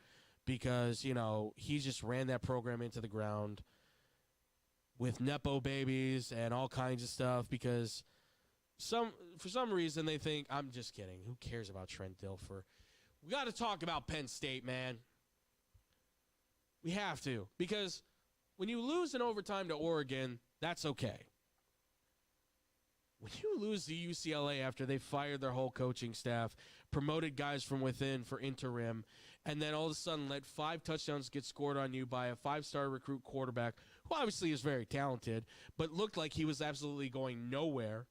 because, he just ran that program into the ground with Nepo babies and all kinds of stuff because for some reason they think, I'm just kidding. Who cares about Trent Dilfer? We got to talk about Penn State, man. We have to, because when you lose in overtime to Oregon, that's okay. When you lose to UCLA after they fired their whole coaching staff, promoted guys from within for interim, and then all of a sudden let 5 touchdowns get scored on you by a 5-star recruit quarterback, who obviously is very talented, but looked like he was absolutely going nowhere,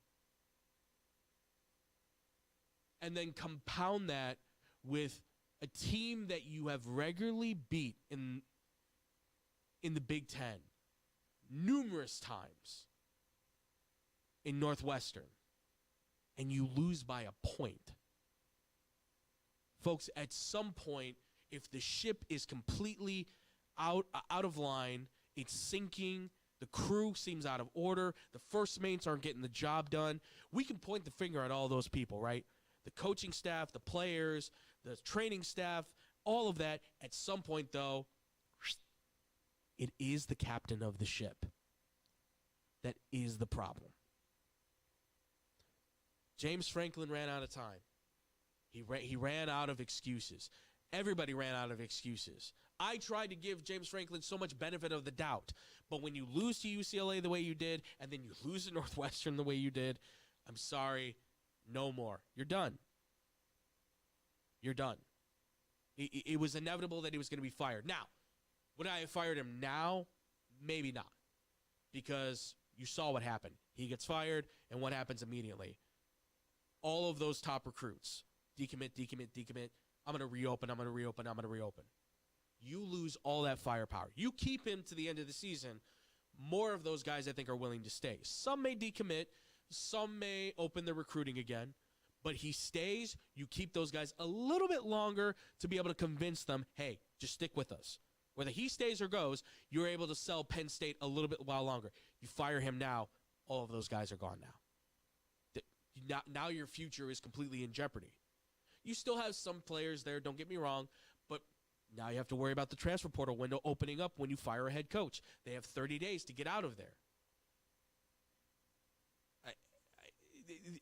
and then compound that with a team that you have regularly beat in the Big Ten numerous times in Northwestern, and you lose by a point. Folks, at some point, if the ship is completely out of line, it's sinking, the crew seems out of order, the first mates aren't getting the job done, we can point the finger at all those people, right? The coaching staff, the players, the training staff, all of that. At some point, though, it is the captain of the ship that is the problem. James Franklin ran out of time. He ran out of excuses. Everybody ran out of excuses. I tried to give James Franklin so much benefit of the doubt, but when you lose to UCLA the way you did, and then you lose to Northwestern the way you did, I'm sorry, no more. You're done. You're done. It was inevitable that he was going to be fired. Now, would I have fired him now? Maybe not, because you saw what happened. He gets fired, and what happens immediately? All of those top recruits, decommit. I'm going to reopen. You lose all that firepower. You keep him to the end of the season. More of those guys, I think, are willing to stay. Some may decommit. Some may open their recruiting again. But he stays. You keep those guys a little bit longer to be able to convince them, hey, just stick with us. Whether he stays or goes, you're able to sell Penn State a little bit while longer. You fire him now, all of those guys are gone now. Now your future is completely in jeopardy. You still have some players there, don't get me wrong, but now you have to worry about the transfer portal window opening up when you fire a head coach. They have 30 days to get out of there.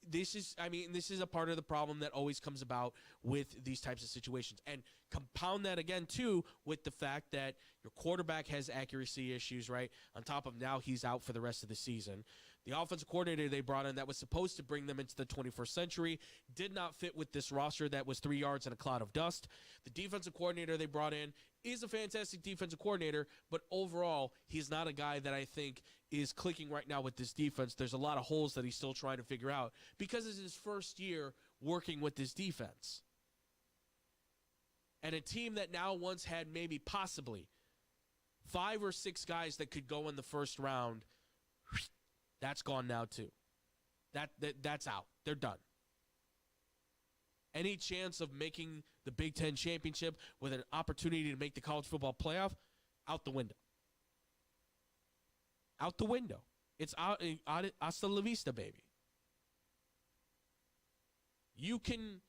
This is a part of the problem that always comes about with these types of situations. And compound that again, too, with the fact that your quarterback has accuracy issues, right? On top of now he's out for the rest of the season. The offensive coordinator they brought in that was supposed to bring them into the 21st century did not fit with this roster that was 3 yards in a cloud of dust. The defensive coordinator they brought in is a fantastic defensive coordinator, but overall, he's not a guy that I think is clicking right now with this defense. There's a lot of holes that he's still trying to figure out because it's his first year working with this defense. And a team that now once had maybe possibly 5 or 6 guys that could go in the first round, that's gone now too. That's out. They're done. Any chance of making the Big Ten championship with an opportunity to make the college football playoff, out the window. Out the window. It's out hasta la vista, baby. You can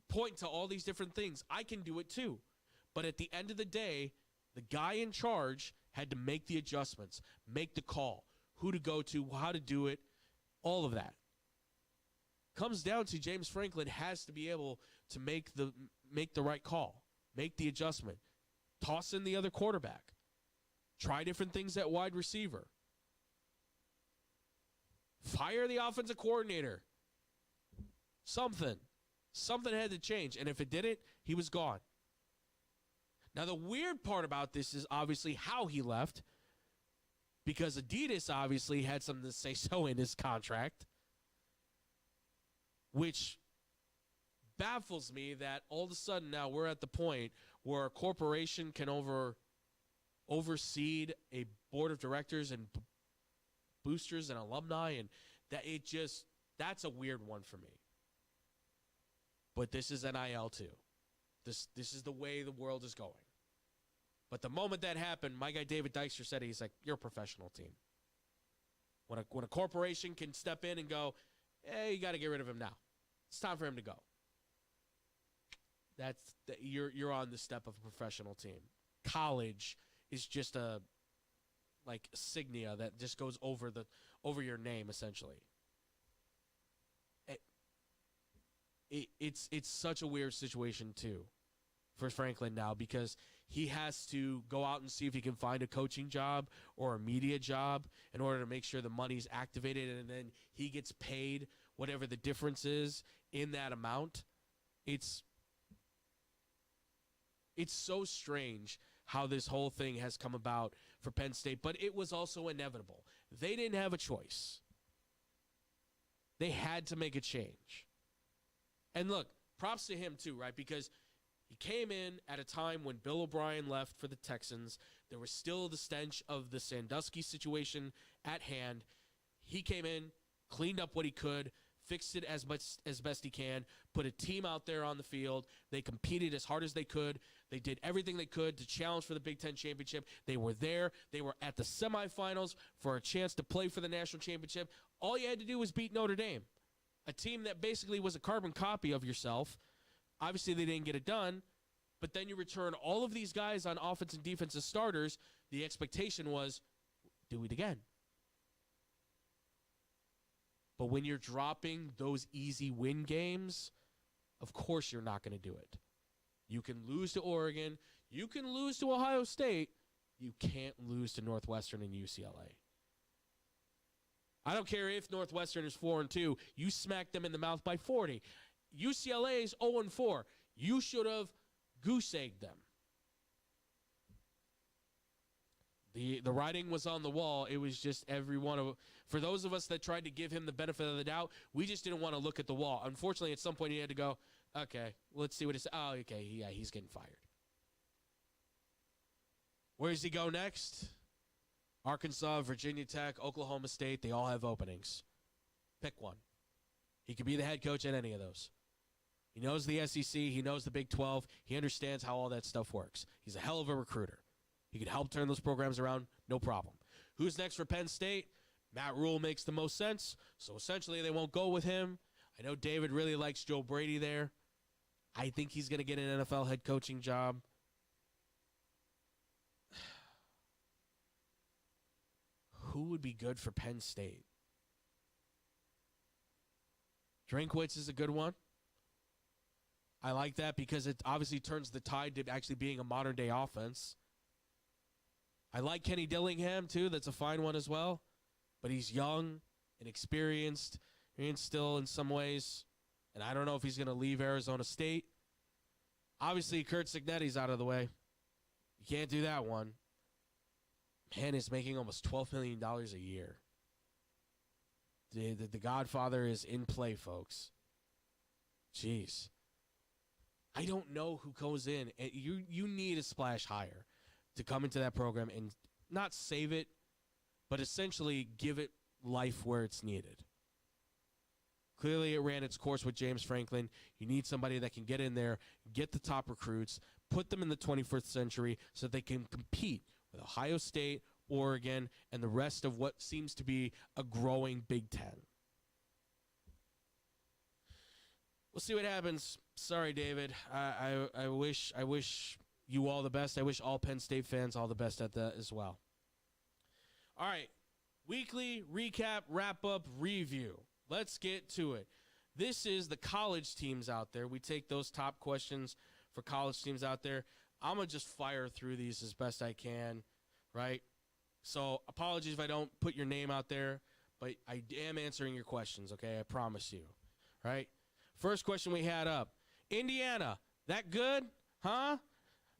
point to all these different things. I can do it too. But at the end of the day, the guy in charge had to make the adjustments, make the call, who to go to, how to do it, all of that. Comes down to James Franklin has to be able to make the right call, make the adjustment, toss in the other quarterback, try different things at wide receiver, fire the offensive coordinator. Something had to change, and if it didn't, he was gone. Now, the weird part about this is obviously how he left, because Adidas obviously had something to say so in his contract, which baffles me that all of a sudden now we're at the point where a corporation can oversee a board of directors and boosters and alumni, and that's a weird one for me. But this is NIL too. This is the way the world is going. But the moment that happened, my guy David Dykstra said, he's like, you're a professional team. When a corporation can step in and go, hey, you got to get rid of him now. It's time for him to go. You're on the step of a professional team. College is just a insignia that just goes over your name essentially. It's such a weird situation too for Franklin now, because he has to go out and see if he can find a coaching job or a media job in order to make sure the money's activated, and then he gets paid whatever the difference is in that amount. It's so strange how this whole thing has come about for Penn State, but it was also inevitable. They didn't have a choice. They had to make a change. And look, props to him too, right? Because he came in at a time when Bill O'Brien left for the Texans. There was still the stench of the Sandusky situation at hand. He came in, cleaned up what he could, fixed it as best he can, put a team out there on the field. They competed as hard as they could. They did everything they could to challenge for the Big Ten championship. They were there. They were at the semifinals for a chance to play for the national championship. All you had to do was beat Notre Dame, a team that basically was a carbon copy of yourself. Obviously, they didn't get it done, but then you return all of these guys on offense and defense as starters. The expectation was, do it again. But when you're dropping those easy win games, of course you're not going to do it. You can lose to Oregon. You can lose to Ohio State. You can't lose to Northwestern and UCLA. I don't care if Northwestern is 4-2. You smack them in the mouth by 40. UCLA is 0-4. You should have goose-egged them. The writing was on the wall. It was just for those of us that tried to give him the benefit of the doubt, we just didn't want to look at the wall. Unfortunately, at some point he had to go, okay, let's see what it's. Oh, okay, yeah, he's getting fired. Where does he go next? Arkansas, Virginia Tech, Oklahoma State, they all have openings. Pick one. He could be the head coach at any of those. He knows the SEC. He knows the Big 12. He understands how all that stuff works. He's a hell of a recruiter. He could help turn those programs around, no problem. Who's next for Penn State? Matt Rule makes the most sense, so essentially they won't go with him. I know David really likes Joe Brady there. I think he's going to get an NFL head coaching job. Who would be good for Penn State? Drinkwitz is a good one. I like that because it obviously turns the tide to actually being a modern-day offense. I like Kenny Dillingham, too. That's a fine one as well. But he's young and experienced and still in some ways. And I don't know if he's going to leave Arizona State. Obviously, Kurt Signetti's out of the way. You can't do that one. Man is making almost $12 million a year. The Godfather is in play, folks. Jeez. I don't know who goes in. You need a splash hire to come into that program and not save it, but essentially give it life where it's needed. Clearly, it ran its course with James Franklin. You need somebody that can get in there, get the top recruits, put them in the 21st century so that they can compete with Ohio State, Oregon, and the rest of what seems to be a growing Big Ten. We'll see what happens. Sorry, David. I wish you all the best. I wish all Penn State fans all the best at that as well. All right. Weekly recap, wrap-up, review. Let's get to it. This is the college teams out there. We take those top questions for college teams out there. I'm going to just fire through these as best I can, right? So apologies if I don't put your name out there, but I am answering your questions, okay? I promise you, right? First question we had up. Indiana, that good? Huh?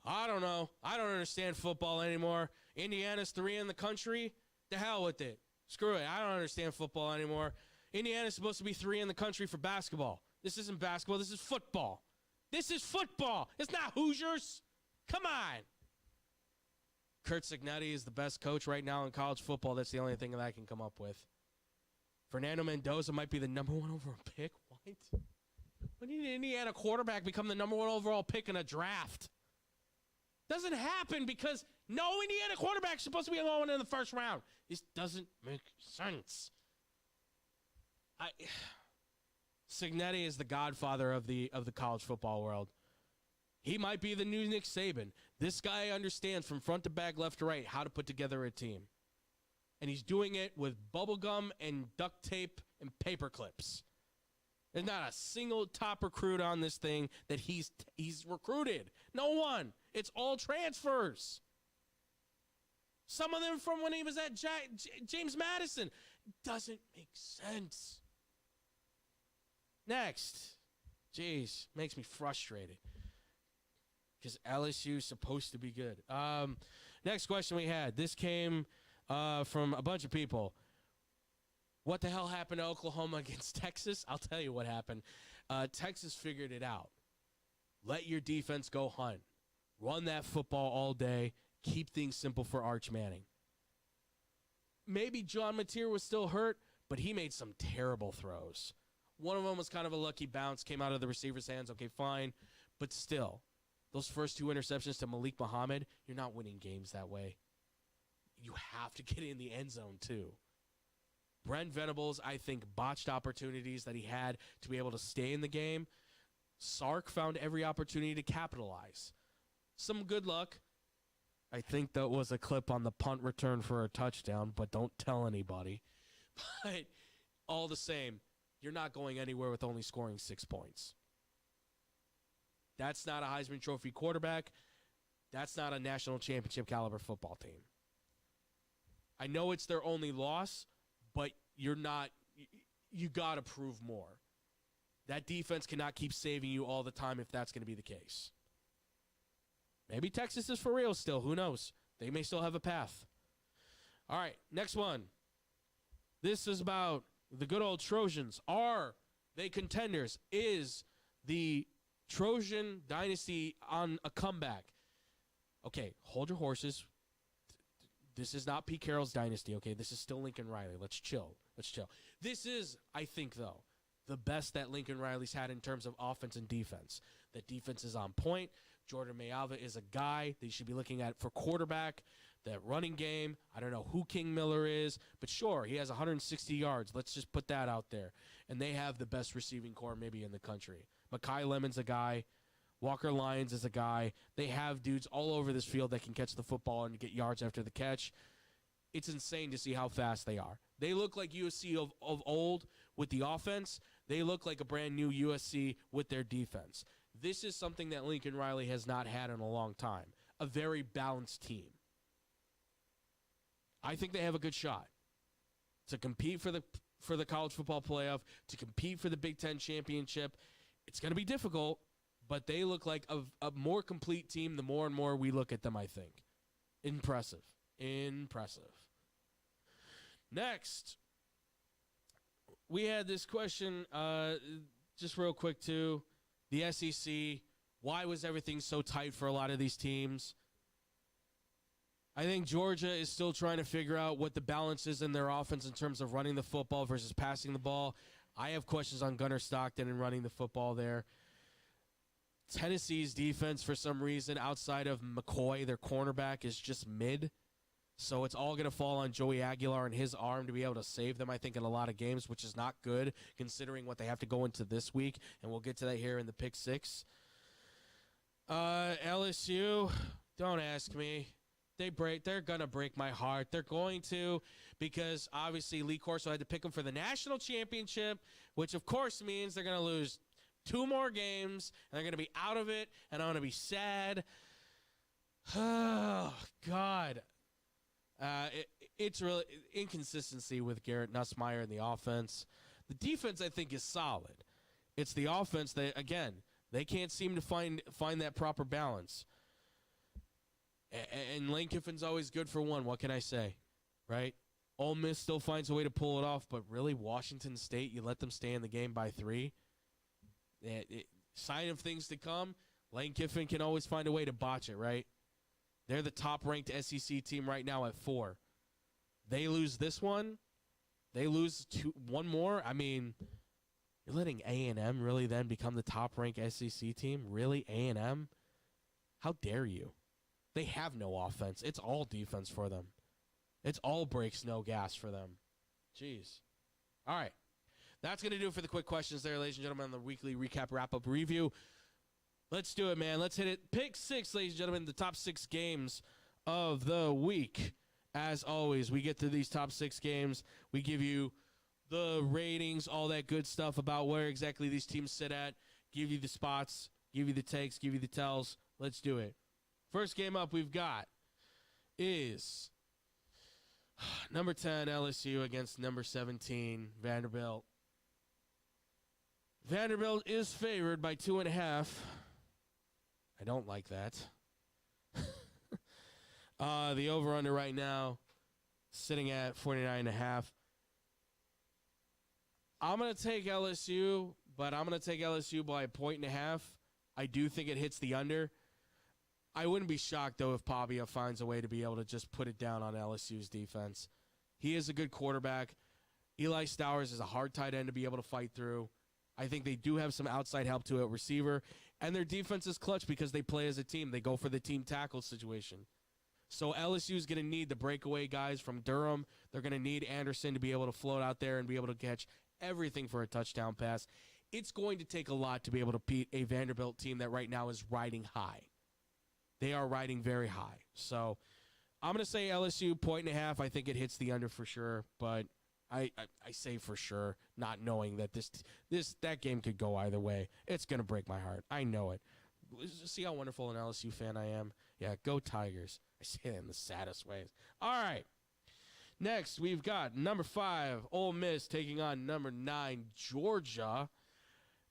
I don't know. I don't understand football anymore. Indiana's 3 in the country. The hell with it. Screw it. I don't understand football anymore. Indiana's supposed to be 3 in the country for basketball. This isn't basketball. This is football. This is football. It's not Hoosiers. Come on. Kurt Cignetti is the best coach right now in college football. That's the only thing that I can come up with. Fernando Mendoza might be the number 1 overall pick. What? When did an Indiana quarterback become the number 1 overall pick in a draft? Doesn't happen because no Indiana quarterback is supposed to be going in the first round. This doesn't make sense. Cignetti is the godfather of the college football world. He might be the new Nick Saban. This guy understands from front to back, left to right, how to put together a team. And he's doing it with bubble gum and duct tape and paper clips. There's not a single top recruit on this thing that he's recruited. No one. It's all transfers. Some of them from when he was at James Madison. Doesn't make sense. Next. Jeez, makes me frustrated. Because LSU is supposed to be good. Next question we had. This came from a bunch of people. What the hell happened to Oklahoma against Texas? I'll tell you what happened. Texas figured it out. Let your defense go hunt. Run that football all day. Keep things simple for Arch Manning. Maybe John Mateer was still hurt, but he made some terrible throws. One of them was kind of a lucky bounce, came out of the receiver's hands. Okay, fine. But still, those first 2 interceptions to Malik Muhammad, you're not winning games that way. You have to get in the end zone, too. Brent Venables, I think, botched opportunities that he had to be able to stay in the game. Sark found every opportunity to capitalize. Some good luck. I think that was a clip on the punt return for a touchdown, but don't tell anybody. But all the same, you're not going anywhere with only scoring 6 points. That's not a Heisman Trophy quarterback. That's not a national championship caliber football team. I know it's their only loss, but you got to prove more. That defense cannot keep saving you all the time if that's going to be the case. Maybe Texas is for real still. Who knows? They may still have a path. All right, next one. This is about the good old Trojans. Are they contenders? Is the Trojan dynasty on a comeback? Okay, hold your horses. This is not Pete Carroll's dynasty, okay? This is still Lincoln Riley. Let's chill. This is, I think, though, the best that Lincoln Riley's had in terms of offense and defense. The defense is on point. Jordan Mayava is a guy that you should be looking at for quarterback. That running game, I don't know who King Miller is, but sure, he has 160 yards. Let's just put that out there. And they have the best receiving core maybe in the country. Makai Lemon's a guy. Walker Lyons is a guy. They have dudes all over this field that can catch the football and get yards after the catch. It's insane to see how fast they are. They look like USC of old with the offense. They look like a brand new USC with their defense. This is something that Lincoln Riley has not had in a long time. A very balanced team. I think they have a good shot to compete for the college football playoff, to compete for the Big Ten championship. It's going to be difficult, but they look like a more complete team the more and more we look at them, I think. Impressive. Next, we had this question, just real quick, too. The SEC, why was everything so tight for a lot of these teams? I think Georgia is still trying to figure out what the balance is in their offense in terms of running the football versus passing the ball. I have questions on Gunnar Stockton and running the football there. Tennessee's defense, for some reason, outside of McCoy, their cornerback, is just mid. So it's all going to fall on Joey Aguilar and his arm to be able to save them, I think, in a lot of games, which is not good considering what they have to go into this week. And we'll get to that here in the pick six. LSU, don't ask me. They're going to break my heart. They're going to, because obviously Lee Corso had to pick them for the national championship, which of course means they're going to lose 2 more games, and they're going to be out of it, and I'm going to be sad. Oh, God. It's really inconsistency with Garrett Nussmeier in the offense. The defense, I think, is solid. It's the offense that, again, they can't seem to find that proper balance. And Lane Kiffin's always good for one. What can I say, right? Ole Miss still finds a way to pull it off, but really, Washington State, you let them stay in the game by 3. Sign of things to come. Lane Kiffin can always find a way to botch it, right? They're the top-ranked SEC team right now at 4. They lose this one. They lose 1 more. I mean, you're letting A&M really then become the top-ranked SEC team? Really, A&M? How dare you? They have no offense. It's all defense for them. It's all brakes, no gas for them. Jeez. All right. That's going to do it for the quick questions there, ladies and gentlemen, on the weekly recap wrap-up review. Let's do it, man. Let's hit it. Pick 6, ladies and gentlemen, the top 6 games of the week. As always, we get to these top 6 games. We give you the ratings, all that good stuff about where exactly these teams sit at, give you the spots, give you the takes, give you the tells. Let's do it. First game up we've got is number 10, LSU, against number 17, Vanderbilt. Vanderbilt is favored by 2.5. I don't like that. The over-under right now sitting at 49.5. I'm going to take LSU, but I'm going to take LSU by 1.5. I do think it hits the under. I wouldn't be shocked, though, if Pavia finds a way to be able to just put it down on LSU's defense. He is a good quarterback. Eli Stowers is a hard tight end to be able to fight through. I think they do have some outside help to a receiver. And their defense is clutch because they play as a team. They go for the team tackle situation. So LSU is going to need the breakaway guys from Durham. They're going to need Anderson to be able to float out there and be able to catch everything for a touchdown pass. It's going to take a lot to be able to beat a Vanderbilt team that right now is riding high. They are riding very high. So I'm going to say LSU 1.5. I think it hits the under for sure, but I say for sure, not knowing that that game could go either way. It's going to break my heart. I know it. See how wonderful an LSU fan I am? Yeah, go Tigers. I say that in the saddest ways. All right. Next, we've got number 5, Ole Miss, taking on number 9, Georgia.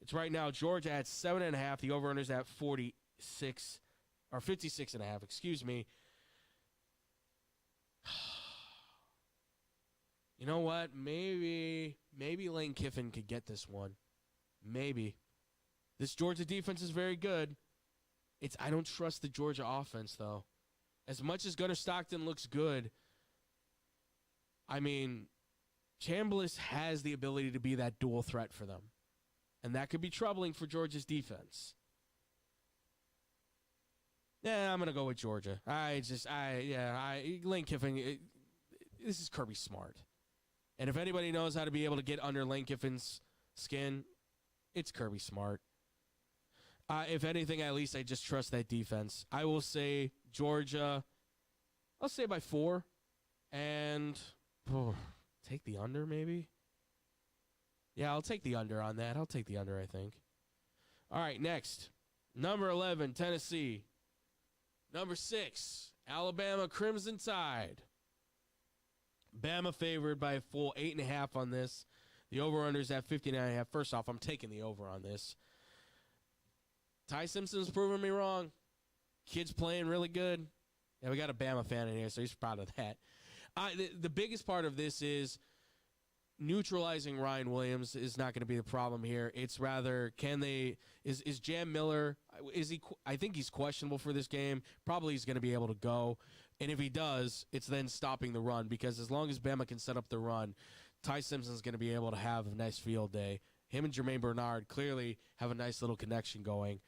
It's right now Georgia at 7.5. The over-under's at 46, or 56.5, excuse me. You know what? Maybe Lane Kiffin could get this one. Maybe. This Georgia defense is very good. I don't trust the Georgia offense, though. As much as Gunnar Stockton looks good, I mean, Chambliss has the ability to be that dual threat for them. And that could be troubling for Georgia's defense. Yeah, I'm going to go with Georgia. Lane Kiffin, this is Kirby Smart. And if anybody knows how to be able to get under Lane Kiffin's skin, it's Kirby Smart. If anything, at least I just trust that defense. I will say Georgia, I'll say by 4. And take the under, maybe? Yeah, I'll take the under on that. I'll take the under, I think. All right, next. Number 11, Tennessee. Number 6, Alabama Crimson Tide. Bama favored by a full 8.5 on this. The over-under's at 59.5. First off, I'm taking the over on this. Ty Simpson's proving me wrong. Kid's playing really good. Yeah, we got a Bama fan in here, so he's proud of that. The biggest part of this is neutralizing Ryan Williams is not going to be the problem here. It's rather, is Jam Miller, I think he's questionable for this game. Probably he's going to be able to go. And if he does, it's then stopping the run, because as long as Bama can set up the run, Ty Simpson's going to be able to have a nice field day. Him and Jermaine Bernard clearly have a nice little connection going.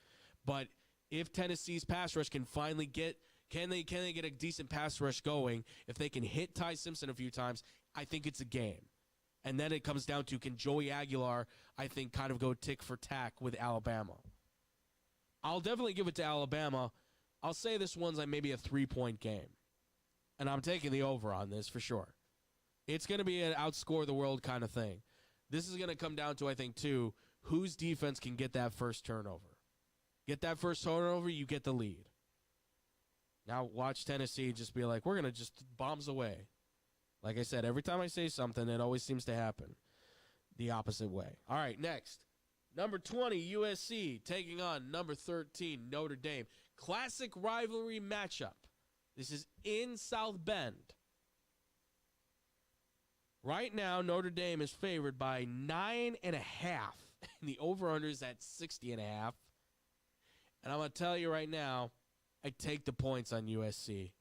But if Tennessee's pass rush can finally get can they get a decent pass rush going, if they can hit Ty Simpson a few times, I think it's a game. And then it comes down to, can Joey Aguilar, I think, kind of go tick for tack with Alabama. I'll definitely give it to Alabama. I'll say this one's like maybe a 3-point game. And I'm taking the over on this for sure. It's going to be an outscore the world kind of thing. This is going to come down to, I think, too, whose defense can get that first turnover. Get that first turnover, you get the lead. Now watch Tennessee just be like, we're going to just bombs away. Like I said, every time I say something, it always seems to happen the opposite way. All right, next. Number 20, USC, taking on number 13, Notre Dame. Classic rivalry matchup. This is in South Bend. Right now, Notre Dame is favored by 9.5. And the over-under is at 60.5. And I'm going to tell you right now, I'd take the points on USC.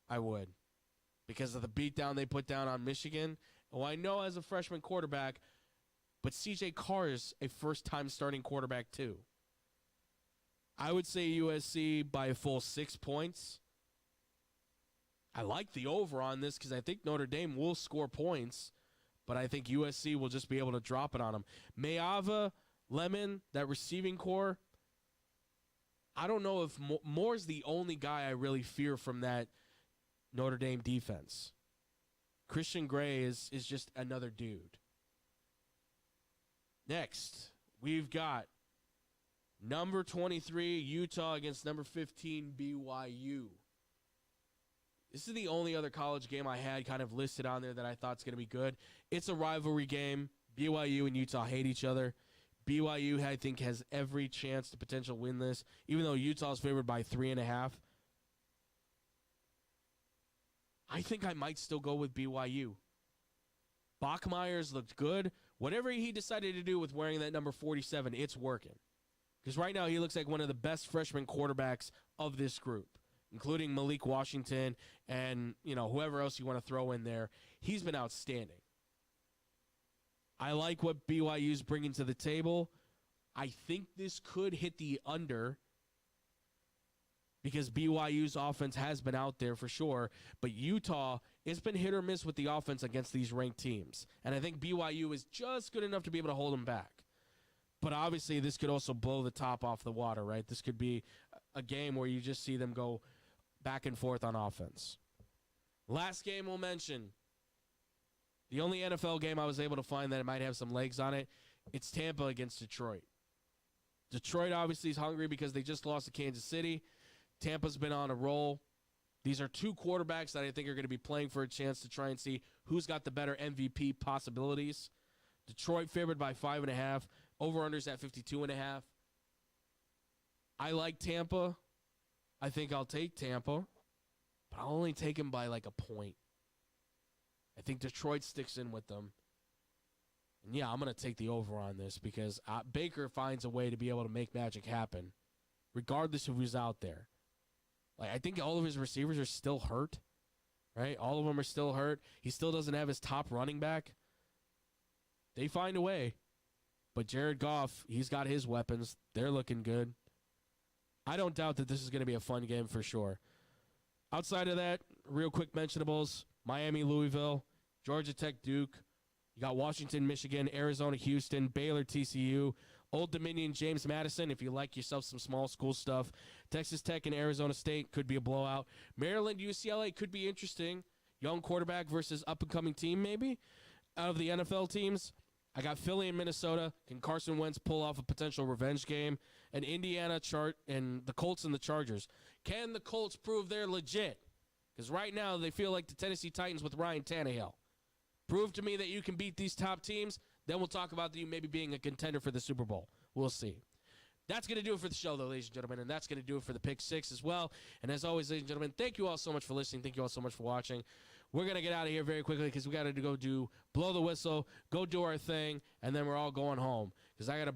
I would. Because of the beatdown they put down on Michigan. Oh, I know as a freshman quarterback, but C.J. Carr is a first-time starting quarterback too. I would say USC by a full 6 points. I like the over on this because I think Notre Dame will score points, but I think USC will just be able to drop it on them. Mayava, Lemon, that receiving core, I don't know if Moore's the only guy I really fear from that Notre Dame defense. Christian Gray is just another dude. Next, we've got number 23, Utah against number 15, BYU. This is the only other college game I had kind of listed on there that I thought is going to be good. It's a rivalry game. BYU and Utah hate each other. BYU, I think, has every chance to potentially win this, even though Utah's favored by 3.5. I think I might still go with BYU. Bachmeier's looked good. Whatever he decided to do with wearing that number 47, it's working. Because right now he looks like one of the best freshman quarterbacks of this group, including Malik Washington and, whoever else you want to throw in there. He's been outstanding. I like what BYU's bringing to the table. I think this could hit the under because BYU's offense has been out there for sure. But Utah, it's been hit or miss with the offense against these ranked teams. And I think BYU is just good enough to be able to hold them back. But obviously this could also blow the top off the water, right? This could be a game where you just see them go back and forth on offense. Last game we'll mention. The only NFL game I was able to find that might have some legs on it, it's Tampa against Detroit. Detroit obviously is hungry because they just lost to Kansas City. Tampa's been on a roll. These are two quarterbacks that I think are going to be playing for a chance to try and see who's got the better MVP possibilities. Detroit favored by 5.5. Over-under's at 52.5. I like Tampa. I think I'll take Tampa, but I'll only take him by like a point. I think Detroit sticks in with them. And yeah, I'm going to take the over on this because Baker finds a way to be able to make magic happen, regardless of who's out there. Like, I think all of his receivers are still hurt, right? All of them are still hurt. He still doesn't have his top running back. They find a way. But Jared Goff, he's got his weapons. They're looking good. I don't doubt that this is going to be a fun game for sure. Outside of that, real quick mentionables. Miami, Louisville, Georgia Tech, Duke. You got Washington, Michigan, Arizona, Houston, Baylor, TCU, Old Dominion, James Madison, if you like yourself some small school stuff. Texas Tech and Arizona State could be a blowout. Maryland, UCLA could be interesting. Young quarterback versus up-and-coming team maybe. Out of the NFL teams, I got Philly and Minnesota. Can Carson Wentz pull off a potential revenge game? And Indiana and the Colts and the Chargers. Can the Colts prove they're legit? Because right now they feel like the Tennessee Titans with Ryan Tannehill. Prove to me that you can beat these top teams, then we'll talk about you maybe being a contender for the Super Bowl. We'll see. That's going to do it for the show, though, ladies and gentlemen, and that's going to do it for the Pick 6 as well. And as always, ladies and gentlemen, thank you all so much for listening. Thank you all so much for watching. We're going to get out of here very quickly because we got to go blow the whistle, go do our thing, and then we're all going home because I got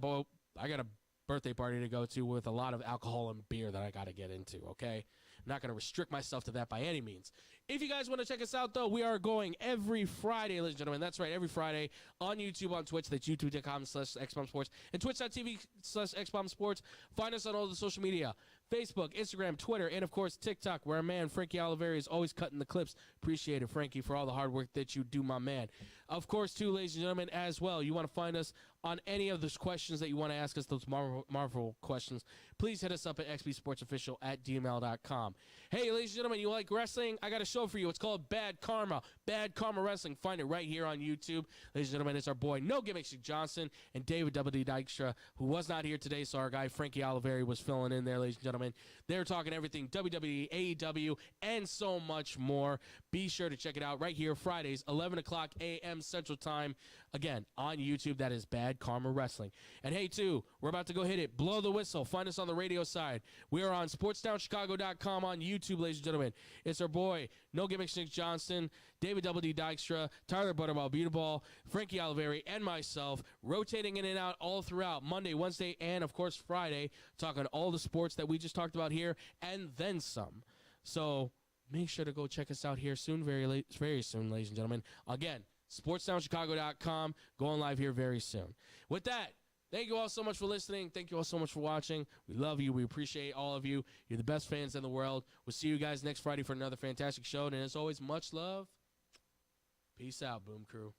a birthday party to go to with a lot of alcohol and beer that I got to get into, okay? not going to restrict myself to that by any means. If you guys want to check us out, though, we are going every Friday, ladies and gentlemen. That's right, every Friday on YouTube, on Twitch. That's youtube.com/XBombSports and twitch.tv/XBombSports. Find us on all the social media, Facebook, Instagram, Twitter, and, of course, TikTok, where our man Frankie Oliveri is always cutting the clips. Appreciate it, Frankie, for all the hard work that you do, my man. Of course, too, ladies and gentlemen, as well, you want to find us on any of those questions that you want to ask us, those Marvel questions, please hit us up at xbsportsofficial@gmail.com. Hey, ladies and gentlemen, you like wrestling? I got a show for you. It's called Bad Karma. Bad Karma Wrestling. Find it right here on YouTube. Ladies and gentlemen, it's our boy No Gimmicks Johnson and David W. Dykstra, who was not here today, so our guy Frankie Oliveri was filling in there, ladies and gentlemen. They're talking everything WWE, AEW, and so much more. Be sure to check it out right here, Fridays, 11 o'clock a.m. Central Time. Again, on YouTube, that is Bad Karma Wrestling. And hey, too, we're about to go hit it. Blow the whistle. Find us on the radio side. We are on sportsdownchicago.com on YouTube, ladies and gentlemen. It's our boy, No Gimmicks Nick Johnson, David W. Dykstra, Tyler Butterball, Beautiball, Frankie Oliveri, and myself, rotating in and out all throughout Monday, Wednesday, and, of course, Friday, talking all the sports that we just talked about here, and then some. So make sure to go check us out here soon, very soon, ladies and gentlemen. Again, sportsdownchicago.com, going live here very soon. With that, thank you all so much for listening. Thank you all so much for watching. We love you. We appreciate all of you. You're the best fans in the world. We'll see you guys next Friday for another fantastic show. And as always, much love. Peace out, Boom Crew.